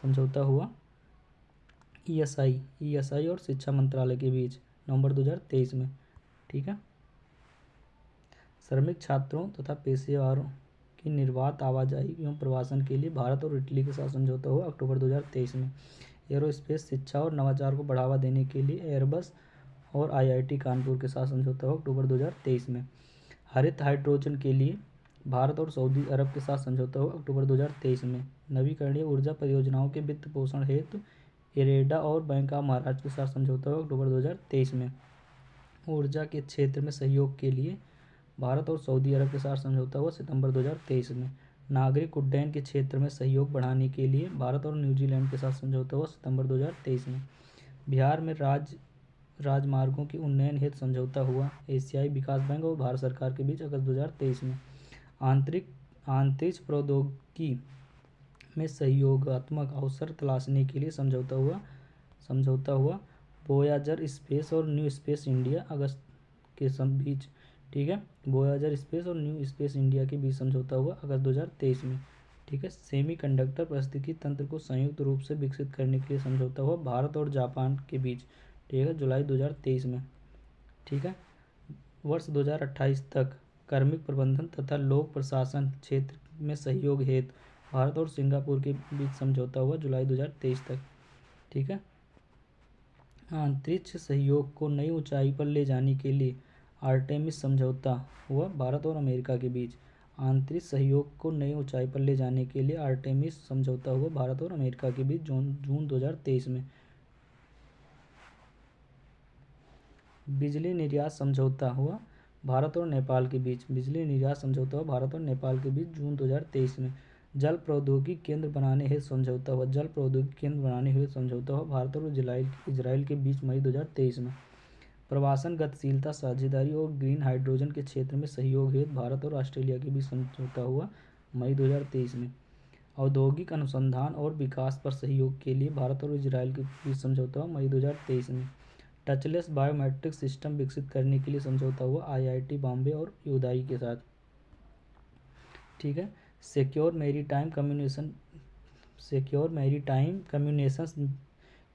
समझौता हुआ ESI और शिक्षा मंत्रालय के बीच नवंबर 2023 में। ठीक है। श्रमिक छात्रों तथा पेशेवरों की निर्बाध आवाजाही एवं प्रवासन के लिए भारत और इटली के साथ समझौता हुआ अक्टूबर 2023 में। एरोस्पेस शिक्षा और नवाचार को बढ़ावा देने के लिए एयरबस और IIT कानपुर के साथ समझौता हुआ अक्टूबर 2023 में। हरित हाइड्रोजन के लिए भारत और सऊदी अरब के साथ समझौता हुआ अक्टूबर 2023 में। नवीकरणीय ऊर्जा परियोजनाओं के वित्त पोषण हेतु इरेडा और बैंक ऑफ महाराष्ट्र के साथ समझौता हुआ अक्टूबर 2023 में। ऊर्जा के क्षेत्र में सहयोग के लिए भारत और सऊदी अरब के साथ समझौता हुआ सितंबर 2023 में। नागरिक उड्डयन के क्षेत्र में सहयोग बढ़ाने के लिए भारत और न्यूजीलैंड के साथ समझौता हुआ सितंबर 2023 में। बिहार में राजमार्गों के उन्नयन हेतु समझौता हुआ एशियाई विकास बैंक और भारत सरकार के बीच अगस्त 2023 में। अंतरिक्ष प्रौद्योगिकी में सहयोगात्मक अवसर तलाशने के लिए समझौता हुआ वोयाजर स्पेस और न्यू स्पेस इंडिया अगस्त के बीच। ठीक है, वोयाजर स्पेस और न्यू स्पेस इंडिया के बीच समझौता हुआ अगस्त 2023 में। ठीक है, सेमीकंडक्टर पारिस्थितिकी तंत्र को संयुक्त रूप से विकसित करने के लिए समझौता हुआ भारत और जापान के बीच। ठीक है, जुलाई 2023 में। ठीक है, वर्ष 2028 तक कार्मिक प्रबंधन तथा लोक प्रशासन क्षेत्र में सहयोग हेतु भारत और सिंगापुर के बीच समझौता हुआ जुलाई 2023 तक। ठीक है, अंतरिक्ष सहयोग को नई ऊंचाई पर ले जाने के लिए आर्टेमिस समझौता हुआ भारत और अमेरिका के बीच। अंतरिक्ष सहयोग को नई ऊंचाई पर ले जाने के लिए आर्टेमिस समझौता हुआ भारत और अमेरिका के बीच जून 2023 में। बिजली निर्यात समझौता हुआ भारत और नेपाल के बीच। बिजली निर्यात समझौता हुआ भारत और नेपाल के बीच जून 2023 में। जल प्रौद्योगिकी केंद्र बनाने हेतु समझौता हुआ भारत और इजराइल के बीच मई 2023 में। प्रवासन गतिशीलता साझेदारी और ग्रीन हाइड्रोजन के क्षेत्र में सहयोग हेतु भारत और ऑस्ट्रेलिया के बीच समझौता हुआ मई 2023 में। औद्योगिक अनुसंधान और विकास पर सहयोग के लिए भारत और इजराइल के बीच समझौता हुआ मई 2023 में। टचलेस बायोमेट्रिक सिस्टम विकसित करने के लिए समझौता हुआ IIT बॉम्बे और यूदाई के साथ। ठीक है, सिक्योर मैरीटाइम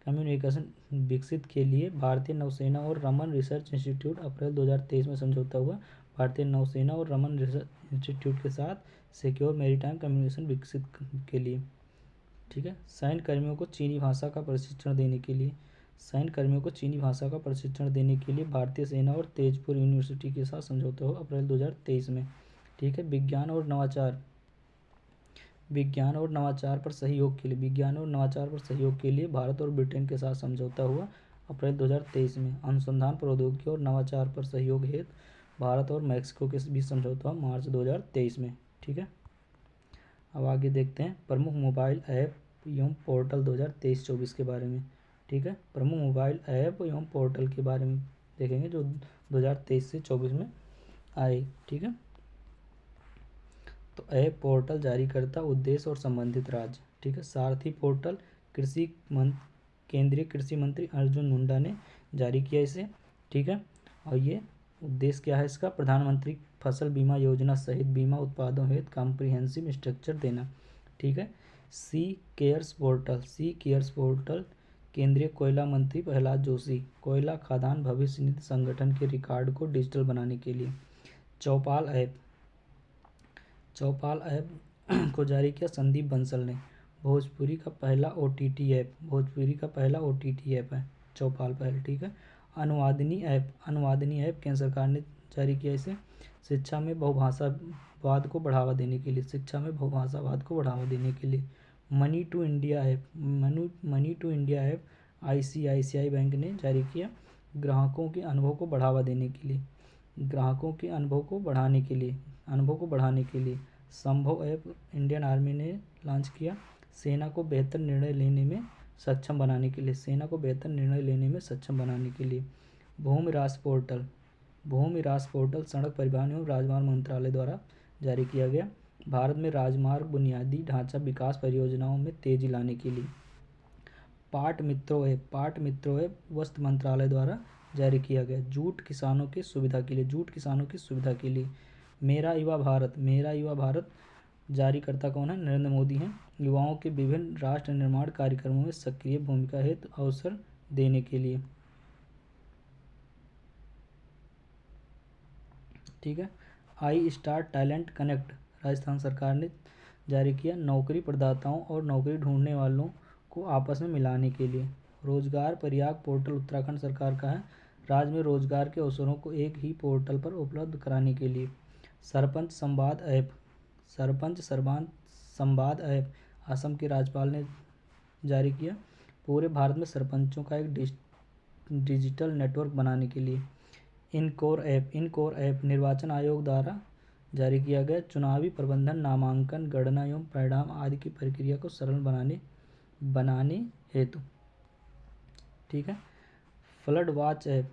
कम्युनिकेशन विकसित के लिए भारतीय नौसेना और रमन रिसर्च इंस्टीट्यूट अप्रैल 2023 में समझौता हुआ भारतीय नौसेना और रमन रिसर्च इंस्टीट्यूट के साथ सिक्योर मैरीटाइम कम्युनिकेशन विकसित के लिए। ठीक है, सैन्य कर्मियों को चीनी भाषा का प्रशिक्षण देने के लिए भारतीय सेना और तेजपुर यूनिवर्सिटी के साथ समझौता हुआ अप्रैल 2023 में। ठीक है, विज्ञान और नवाचार पर सहयोग के लिए भारत और ब्रिटेन के साथ समझौता हुआ अप्रैल 2023 में। अनुसंधान प्रौद्योगिकी और नवाचार पर सहयोग हेतु भारत और मैक्सिको के बीच समझौता हुआ मार्च 2023 में। ठीक है, अब आगे देखते हैं प्रमुख मोबाइल ऐप एवं पोर्टल 2023-24 के बारे में। ठीक है, प्रमुख मोबाइल ऐप एवं पोर्टल के बारे में देखेंगे जो 2023 से 24 में आए। ठीक है, तो ऐप पोर्टल जारीकर्ता उद्देश्य और संबंधित राज्य। ठीक है, सारथी पोर्टल केंद्रीय कृषि मंत्री अर्जुन मुंडा ने जारी किया इसे। ठीक है, और ये उद्देश्य क्या है इसका, प्रधानमंत्री फसल बीमा योजना सहित बीमा उत्पादों हेतु कॉम्प्रिहेंसिव स्ट्रक्चर देना। ठीक है, सी केयर्स पोर्टल केंद्रीय कोयला मंत्री प्रहलाद जोशी कोयला खदान भविष्य निधि संगठन के रिकॉर्ड को डिजिटल बनाने के लिए। चौपाल ऐप को जारी किया संदीप बंसल ने। भोजपुरी का पहला OTT ऐप है चौपाल पहल। ठीक है, अनुवादिनी ऐप केंद्र सरकार ने जारी किया इसे शिक्षा में बहुभाषावाद को बढ़ावा देने के लिए। Money to India app ICICI bank ने जारी किया ग्राहकों के अनुभव को बढ़ाने के लिए। संभव ऐप इंडियन आर्मी ने लॉन्च किया सेना को बेहतर निर्णय लेने में सक्षम बनाने के लिए। भूमि रास पोर्टल सड़क परिवहन एवं राजमार्ग मंत्रालय द्वारा जारी किया गया भारत में राजमार्ग बुनियादी ढांचा विकास परियोजनाओं में तेजी लाने के लिए। पाट मित्रों ऐप वस्त्र मंत्रालय द्वारा जारी किया गया जूट किसानों की सुविधा के लिए। मेरा युवा भारत जारीकर्ता कौन है, नरेंद्र मोदी हैं। युवाओं के विभिन्न राष्ट्र निर्माण कार्यक्रमों में सक्रिय भूमिका हेतु अवसर देने के लिए। ठीक है, आई स्टार टैलेंट कनेक्ट राजस्थान सरकार ने जारी किया नौकरी प्रदाताओं और नौकरी ढूंढने वालों को आपस में मिलाने के लिए। रोजगार प्रयाग पोर्टल उत्तराखंड सरकार का है राज्य में रोजगार के अवसरों को एक ही पोर्टल पर उपलब्ध कराने के लिए। सरपंच संवाद ऐप असम के राज्यपाल ने जारी किया पूरे भारत में सरपंचों का एक डिजिटल नेटवर्क बनाने के लिए। इनकोर ऐप निर्वाचन आयोग द्वारा जारी किया गया चुनावी प्रबंधन नामांकन गणना एवं परिणाम आदि की प्रक्रिया को सरल बनाने हेतु। ठीक है। फ्लड वॉच ऐप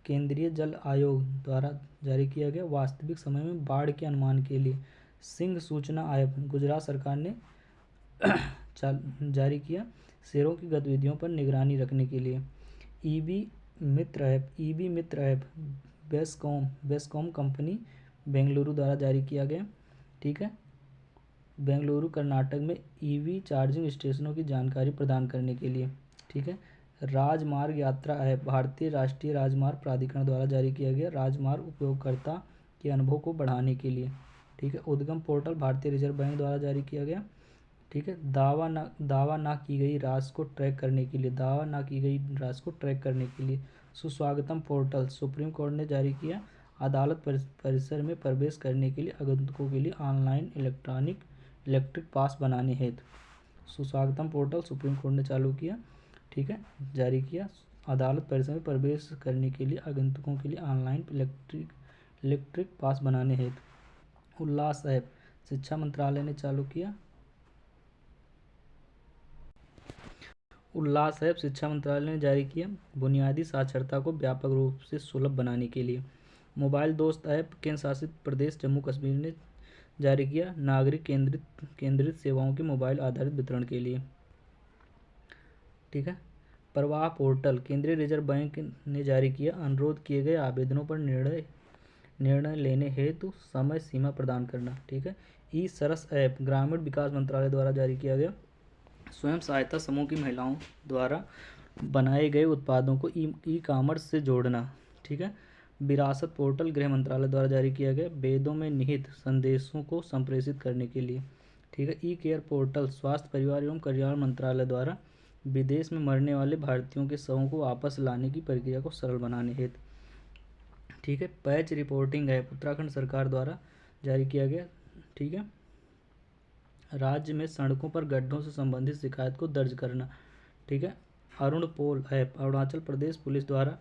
केंद्रीय जल आयोग द्वारा जारी किया गया वास्तविक समय में बाढ़ के अनुमान के लिए। सिंह सूचना ऐप गुजरात सरकार ने जारी किया शेरों की गतिविधियों पर निगरानी रखने के लिए। ईबी मित्र ऐप बेस्कॉम कंपनी बेंगलुरु द्वारा जारी किया गया। ठीक है। बेंगलुरु कर्नाटक में ईवी चार्जिंग स्टेशनों की जानकारी प्रदान करने के लिए। ठीक है। राजमार्ग यात्रा ऐप भारतीय राष्ट्रीय राजमार्ग प्राधिकरण द्वारा जारी किया गया राजमार्ग उपयोगकर्ता के अनुभव को बढ़ाने के लिए। ठीक है। उद्गम पोर्टल भारतीय रिजर्व बैंक द्वारा जारी किया गया। ठीक है। दावा ना की गई राशि को ट्रैक करने के लिए सुस्वागतम पोर्टल सुप्रीम कोर्ट ने जारी किया अदालत परिसर में प्रवेश करने के लिए आगंतुकों के लिए ऑनलाइन इलेक्ट्रिक पास बनाने हेतु सुस्वागतम पोर्टल सुप्रीम कोर्ट ने चालू किया। ठीक है। जारी किया अदालत परिसर में प्रवेश करने के लिए आगंतुकों के लिए ऑनलाइन इलेक्ट्रिक पास बनाने हेतु उल्लास ऐप शिक्षा मंत्रालय ने चालू किया। उल्लास ऐप शिक्षा मंत्रालय ने जारी किया बुनियादी साक्षरता को व्यापक रूप से सुलभ बनाने के लिए। मोबाइल दोस्त ऐप केंद्र शासित प्रदेश जम्मू कश्मीर ने जारी किया नागरिक केंद्रित सेवाओं के मोबाइल आधारित वितरण के लिए। ठीक है। प्रवाह पोर्टल केंद्रीय रिजर्व बैंक ने जारी किया अनुरोध किए गए आवेदनों पर निर्णय लेने हेतु समय सीमा प्रदान करना। ठीक है। ई सरस ऐप ग्रामीण विकास मंत्रालय द्वारा जारी किया गया स्वयं सहायता समूह की महिलाओं द्वारा बनाए गए उत्पादों को ई कॉमर्स से जोड़ना। ठीक है। विरासत पोर्टल गृह मंत्रालय द्वारा जारी किया गया वेदों में निहित संदेशों को संप्रेषित करने के लिए। ठीक है। ई केयर पोर्टल स्वास्थ्य परिवार एवं कल्याण मंत्रालय द्वारा विदेश में मरने वाले भारतीयों के शवों को वापस लाने की प्रक्रिया को सरल बनाने हेतु। ठीक है। पैच रिपोर्टिंग ऐप उत्तराखंड सरकार द्वारा जारी किया गया। ठीक है। राज्य में सड़कों पर गड्ढों से संबंधित शिकायत को दर्ज करना। ठीक है। अरुण पोल ऐप अरुणाचल प्रदेश पुलिस द्वारा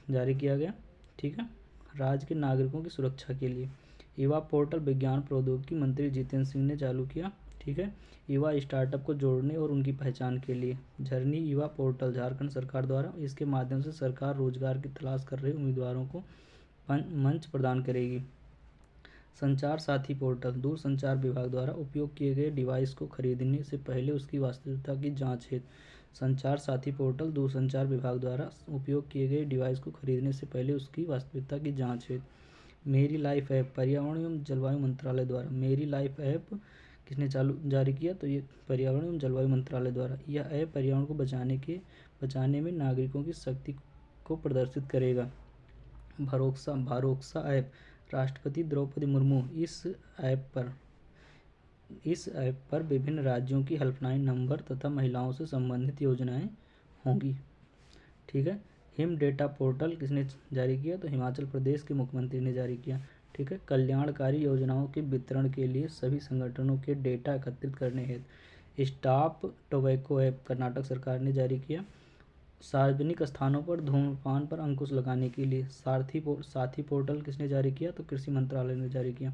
जारी किया गया। ठीक है। राज्य के नागरिकों की सुरक्षा के लिए युवा पोर्टल विज्ञान प्रौद्योगिकी मंत्री जितेंद्र सिंह ने चालू किया। ठीक है। युवा स्टार्टअप को जोड़ने और उनकी पहचान के लिए झरनी युवा पोर्टल झारखंड सरकार द्वारा इसके माध्यम से सरकार रोजगार की तलाश कर रहे उम्मीदवारों को मंच प्रदान करेगी। संचार साथी पोर्टल दूरसंचार विभाग द्वारा उपयोग किए गए डिवाइस को खरीदने से पहले उसकी वास्तविकता की जांच हेतु संचार साथी पोर्टल दूरसंचार विभाग द्वारा उपयोग किए गए डिवाइस को खरीदने से पहले उसकी वास्तविकता की जांच हेतु मेरी लाइफ ऐप पर्यावरण एवं जलवायु मंत्रालय द्वारा मेरी लाइफ ऐप किसने जारी किया तो ये पर्यावरण एवं जलवायु मंत्रालय द्वारा यह ऐप पर्यावरण को बचाने में नागरिकों की शक्ति को प्रदर्शित करेगा। भरोसा ऐप राष्ट्रपति द्रौपदी मुर्मू इस ऐप पर विभिन्न राज्यों की हेल्पलाइन नंबर तथा महिलाओं से संबंधित योजनाएं होंगी। ठीक है। हिम डेटा पोर्टल किसने जारी किया तो हिमाचल प्रदेश के मुख्यमंत्री ने जारी किया। ठीक है। कल्याणकारी योजनाओं के वितरण के लिए सभी संगठनों के डेटा एकत्रित करने हेतु स्टॉप टोबैको ऐप कर्नाटक सरकार ने जारी किया। सार्वजनिक स्थानों पर धूम्रपान पर अंकुश लगाने के लिए साथी पोर्टल किसने जारी किया तो कृषि मंत्रालय ने जारी किया।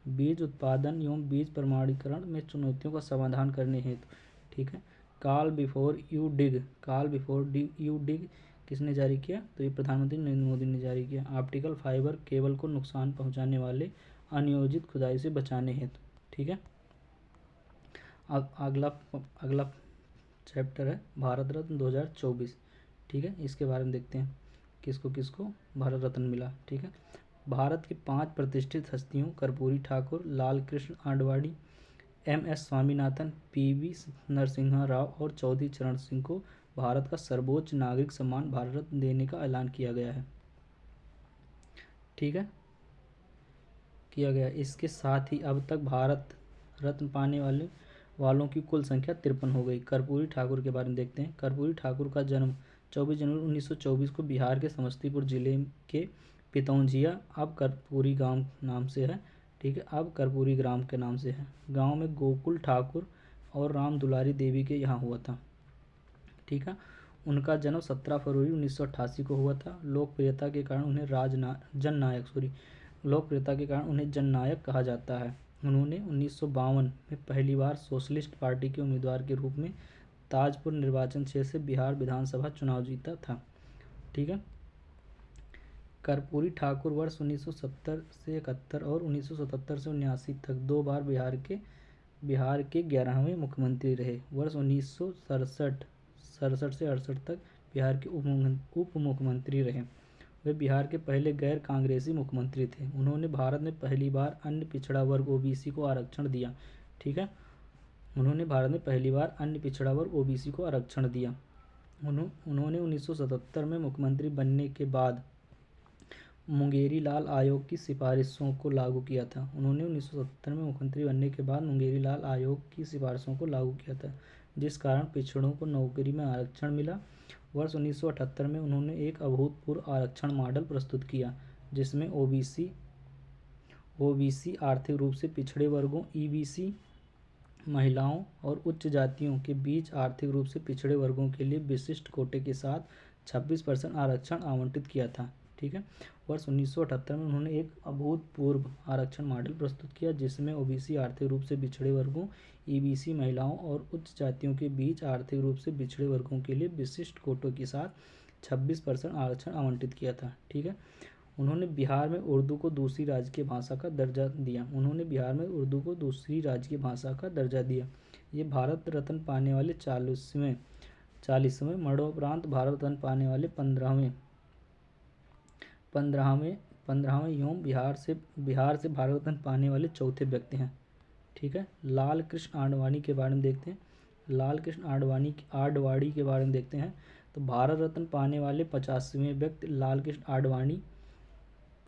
बीज उत्पादन एवं बीज प्रमाणीकरण में चुनौतियों का समाधान करने हेतु। ठीक है। कॉल बिफोर यू डिग किसने जारी किया तो ये प्रधानमंत्री नरेंद्र मोदी ने जारी किया। ऑप्टिकल फाइबर केबल को नुकसान पहुंचाने वाले अनियोजित खुदाई से बचाने हेतु। ठीक है। अगला चैप्टर है भारत रत्न 2024। ठीक है। इसके बारे में देखते हैं किसको किसको भारत रत्न मिला। ठीक है। भारत की 5 प्रतिष्ठित हस्तियों कर्पूरी ठाकुर, लाल कृष्ण आडवाणी, MS स्वामीनाथन, PV नरसिम्हा राव और चौधरी चरण सिंह को भारत का सर्वोच्च नागरिक सम्मान भारत रत्न देने का ऐलान किया गया है। ठीक है। इसके साथ ही अब तक भारत रत्न पाने वालों की कुल संख्या 53 हो गई। कर्पूरी ठाकुर के बारे में देखते हैं। कर्पूरी ठाकुर का जन्म 24 जनवरी 1924 को बिहार के समस्तीपुर जिले के पितौंजिया अब कर्पूरी गांव नाम से है। ठीक है। अब कर्पूरी ग्राम के नाम से है। गांव में गोकुल ठाकुर और राम दुलारी देवी के यहाँ हुआ था। ठीक है। उनका जन्म 17 फरवरी 1988 को हुआ था। लोकप्रियता के कारण उन्हें जननायक कहा जाता है। उन्होंने 1952 में पहली बार सोशलिस्ट पार्टी के उम्मीदवार के रूप में ताजपुर निर्वाचन क्षेत्र से बिहार विधानसभा चुनाव जीता था। ठीक है। कर्पूरी ठाकुर वर्ष 1970 से 71 और 1977 से 79 तक 2 बार बिहार के 11वें मुख्यमंत्री रहे। वर्ष 1967 से 68 तक बिहार के उप मुख्यमंत्री रहे। वे बिहार के पहले गैर कांग्रेसी मुख्यमंत्री थे। उन्होंने भारत में पहली बार अन्य पिछड़ा वर्ग ओबीसी को आरक्षण दिया। ठीक है। उन्होंने भारत में पहली बार अन्य पिछड़ा वर्ग ओबीसी को आरक्षण दिया। उन्होंने 1977 में मुख्यमंत्री बनने के बाद मुंगेरी लाल आयोग की सिफारिशों को लागू किया था। उन्होंने 1970 में मुख्यमंत्री बनने के बाद मुंगेरी लाल आयोग की सिफारिशों को लागू किया था, जिस कारण पिछड़ों को नौकरी में आरक्षण मिला। वर्ष 1978 में उन्होंने एक अभूतपूर्व आरक्षण मॉडल प्रस्तुत किया, जिसमें ओबीसी आर्थिक रूप से पिछड़े वर्गों, ईबीसी महिलाओं और उच्च जातियों के बीच आर्थिक रूप से पिछड़े वर्गों के लिए विशिष्ट कोटे के साथ 26% आरक्षण आवंटित किया था। ठीक है। वर्ष 1978 में उन्होंने एक अभूतपूर्व आरक्षण मॉडल प्रस्तुत किया, जिसमें ओबीसी आर्थिक रूप से पिछड़े वर्गों, ईबीसी महिलाओं और उच्च जातियों के बीच आर्थिक रूप से पिछड़े वर्गों के लिए विशिष्ट कोटों के साथ 26% आरक्षण आवंटित किया था। ठीक है। उन्होंने बिहार में उर्दू को दूसरी राजकीय भाषा का दर्जा दिया। ये भारत रत्न पाने वाले 40वें मरणोपरांत भारत रत्न पाने वाले 15वें एवं बिहार से भारत रत्न पाने वाले चौथे व्यक्ति हैं। ठीक है। लाल कृष्ण आडवाणी के बारे में देखते हैं। आडवाणी के बारे में देखते हैं। तो भारत रत्न पाने वाले 50वें व्यक्ति लाल कृष्ण आडवाणी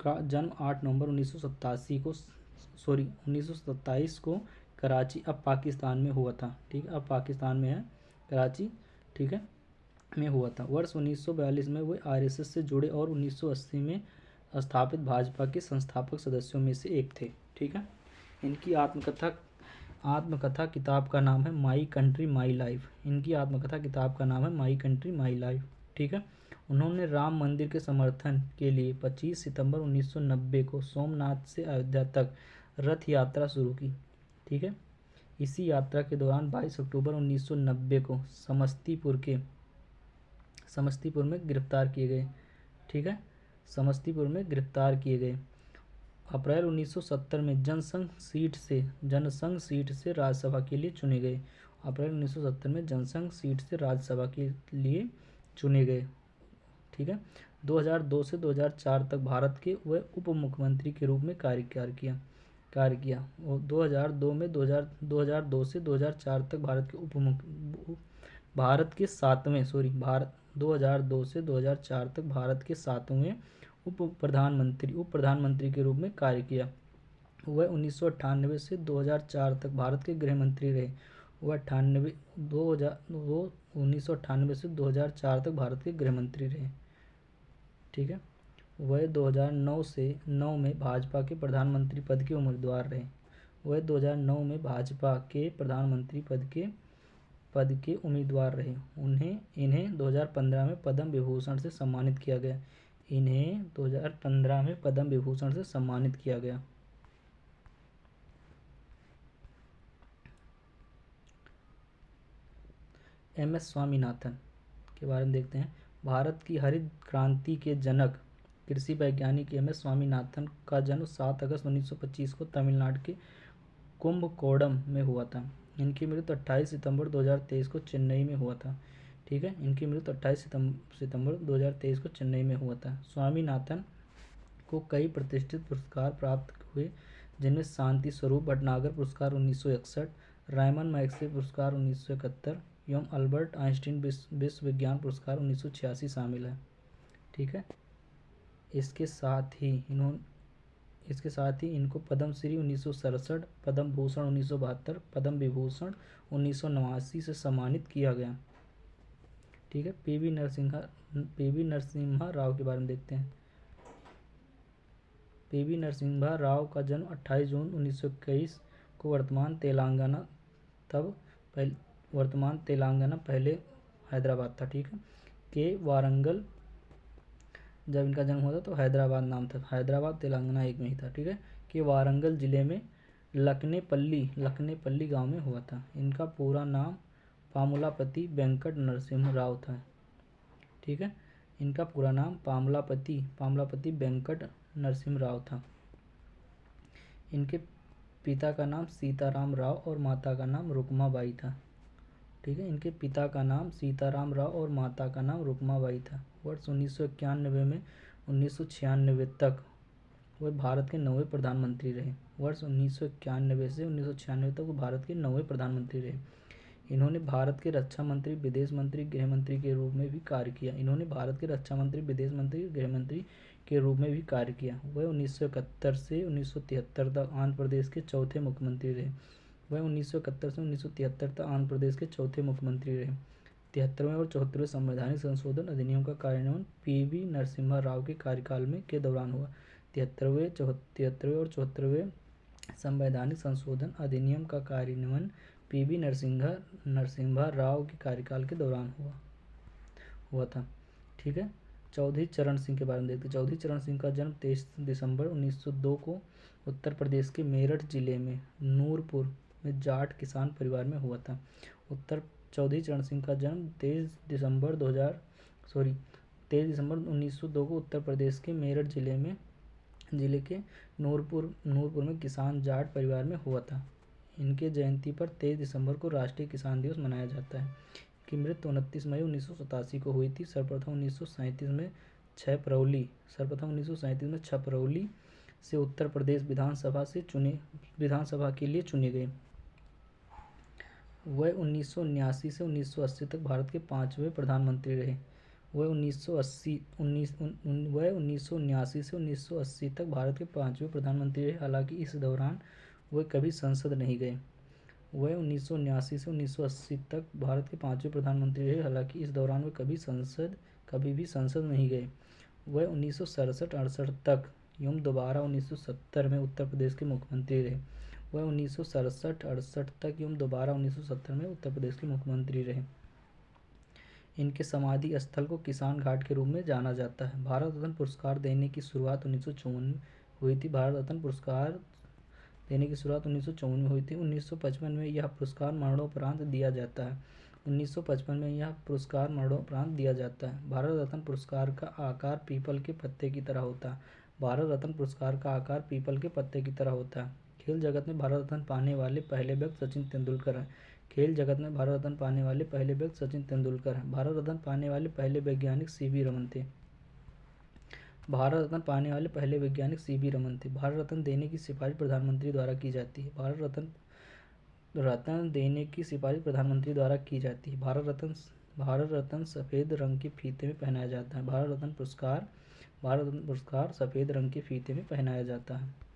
का जन्म 8 नवंबर 1927 को कराची, अब पाकिस्तान में हुआ था। ठीक है। अब पाकिस्तान में है कराची। ठीक है, में हुआ था। वर्ष 1942 में वे आरएसएस से जुड़े और 1980 में स्थापित भाजपा के संस्थापक सदस्यों में से एक थे। ठीक है। इनकी आत्मकथा किताब का नाम है माई कंट्री माई लाइफ। ठीक है। उन्होंने राम मंदिर के समर्थन के लिए 25 सितंबर 1990 को सोमनाथ से अयोध्या तक रथ यात्रा शुरू की। ठीक है। इसी यात्रा के दौरान 22 अक्टूबर 1990 को समस्तीपुर में गिरफ्तार किए गए। ठीक है। समस्तीपुर में गिरफ्तार किए गए। अप्रैल 1970 में जनसंघ सीट से राज्यसभा के लिए चुने गए। अप्रैल 1970 में जनसंघ सीट से राज्यसभा के लिए चुने गए। ठीक है। 2002 से 2004 तक भारत के वे उप मुख्यमंत्री के रूप में कार्य किया। और 2002 से 2004 तक भारत के 7वें उप प्रधानमंत्री के रूप में कार्य किया। वह 1998 से 2004 तक भारत के गृह मंत्री रहे। वह 1998 से 2004 तक भारत के गृह मंत्री रहे। ठीक है। वह 2009 में भाजपा के प्रधानमंत्री पद के उम्मीदवार रहे। इन्हें 2015 में पद्म विभूषण से सम्मानित किया गया। एम.एस. स्वामीनाथन के बारे में देखते हैं। भारत की हरित क्रांति के जनक कृषि वैज्ञानिक एम.एस. स्वामीनाथन का जन्म 7 अगस्त 1925 को तमिलनाडु के कुंभकोणम में हुआ था। इनकी मृत्यु 28 सितंबर 2023 को चेन्नई में हुआ था। ठीक है। इनकी मृत्यु 28 सितंबर 2023 को चेन्नई में हुआ था। स्वामीनाथन को कई प्रतिष्ठित पुरस्कार प्राप्त हुए, जिनमें शांति स्वरूप भटनागर पुरस्कार 1961, रायमन मैग्सेसे पुरस्कार 1971 एवं अल्बर्ट आइंस्टीन विश्व विज्ञान पुरस्कार 1986 शामिल है। ठीक है। इसके साथ ही इनको पद्मश्री 1967, पद्म भूषण 1972, पद्म विभूषण 1989 से सम्मानित किया गया। ठीक है। पी.वी. नरसिम्हा राव के बारे में देखते हैं। पी.वी. नरसिम्हा राव का जन्म 28 जून 1921 को वर्तमान तेलंगाना, पहले हैदराबाद था। ठीक है। के वारंगल, जब इनका जन्म हुआ था तो हैदराबाद नाम था। हैदराबाद तेलंगाना एक में ही था। ठीक है। कि वारंगल जिले में लकनेपल्ली गांव में हुआ था। इनका पूरा नाम पामुलापति वेंकट नरसिम्हा राव था। ठीक है, इनका पूरा नाम पामुलापति वेंकट नरसिम्हा राव था। इनके पिता का नाम सीताराम राव और माता का नाम रुक्माबाई था। ठीक है, इनके पिता का नाम सीताराम राव और माता का नाम रुक्माबाई था। वर्ष 1991 में 1996 तक वह भारत के 9वें प्रधानमंत्री रहे। वर्ष 1991 से 1996 तक वो भारत के 9वें प्रधानमंत्री रहे। इन्होंने भारत के रक्षा मंत्री, विदेश मंत्री, गृह मंत्री के रूप में भी कार्य किया। इन्होंने भारत के रक्षा मंत्री, विदेश मंत्री, गृह मंत्री के रूप में भी कार्य किया। वह 1971 से 1973 तक आंध्र प्रदेश के चौथे मुख्यमंत्री रहे। वह 1971 से 1973 तक आंध्र प्रदेश के चौथे मुख्यमंत्री रहे। 73वें और 74वें संवैधानिक संशोधन अधिनियम का कार्यान्वयन पीवी नरसिम्हा राव के कार्यकाल में के दौरान हुआ। 73वें और 74वें संवैधानिक संशोधन अधिनियम का कार्यान्वयन पीवी नरसिम्हा राव के कार्यकाल के दौरान हुआ था। ठीक है, चौधरी चरण सिंह के बारे में देखते हैं। चौधरी चरण सिंह का जन्म 23 दिसंबर 1902 को उत्तर प्रदेश के मेरठ जिले में नूरपुर में जाट किसान परिवार में हुआ था। चौधरी चरण सिंह का जन्म 23 दिसंबर 1902 को उत्तर प्रदेश के मेरठ जिले के नूरपुर में किसान जाट परिवार में हुआ था। इनके जयंती पर 23 दिसंबर को राष्ट्रीय किसान दिवस मनाया जाता है। इनकी मृत्यु 29 मई 1987 को हुई थी। सर्वप्रथम 1937 में छपरौली से उत्तर प्रदेश विधानसभा के लिए चुने गए। वह 1979 से 1980 तक भारत के 5वें प्रधानमंत्री रहे। वह 1979 से 1980 तक भारत के 5वें प्रधानमंत्री रहे। हालांकि इस दौरान वह कभी संसद नहीं गए। वह 1979 से 1980 तक भारत के 5वें प्रधानमंत्री रहे। हालांकि इस दौरान वह कभी भी संसद नहीं गए। वह 1967-68 तक एवं दोबारा 1970 में उत्तर प्रदेश के मुख्यमंत्री रहे। वह 1967-68 तक एवं दोबारा 1970 में उत्तर प्रदेश के मुख्यमंत्री रहे। इनके समाधि स्थल को किसान घाट के रूप में जाना जाता है। भारत रत्न पुरस्कार देने की शुरुआत 1954 में हुई थी। भारत रत्न पुरस्कार देने की शुरुआत 1954 में हुई थी। 1955 में यह पुरस्कार मरणोपरांत दिया जाता है। 1955 में यह पुरस्कार मरणोपरांत दिया जाता है। भारत रत्न पुरस्कार का आकार पीपल के पत्ते की तरह होता है। भारत रत्न पुरस्कार का आकार पीपल के पत्ते की तरह होता है। खेल जगत में भारत रत्न पाने वाले पहले व्यक्ति सचिन तेंदुलकर हैं। खेल जगत में भारत रत्न पाने वाले पहले व्यक्ति सचिन तेंदुलकर हैं। भारत रत्न पाने वाले पहले वैज्ञानिक सीवी रमन थे। भारत रत्न पाने वाले पहले वैज्ञानिक सीवी रमन थे। भारत रत्न देने की सिफारिश प्रधानमंत्री द्वारा की जाती है। भारत रत्न देने की सिफारिश प्रधानमंत्री द्वारा की जाती है। भारत रत्न सफ़ेद रंग के फीते में पहनाया जाता है। भारत रत्न पुरस्कार सफ़ेद रंग के फीते में पहनाया जाता है।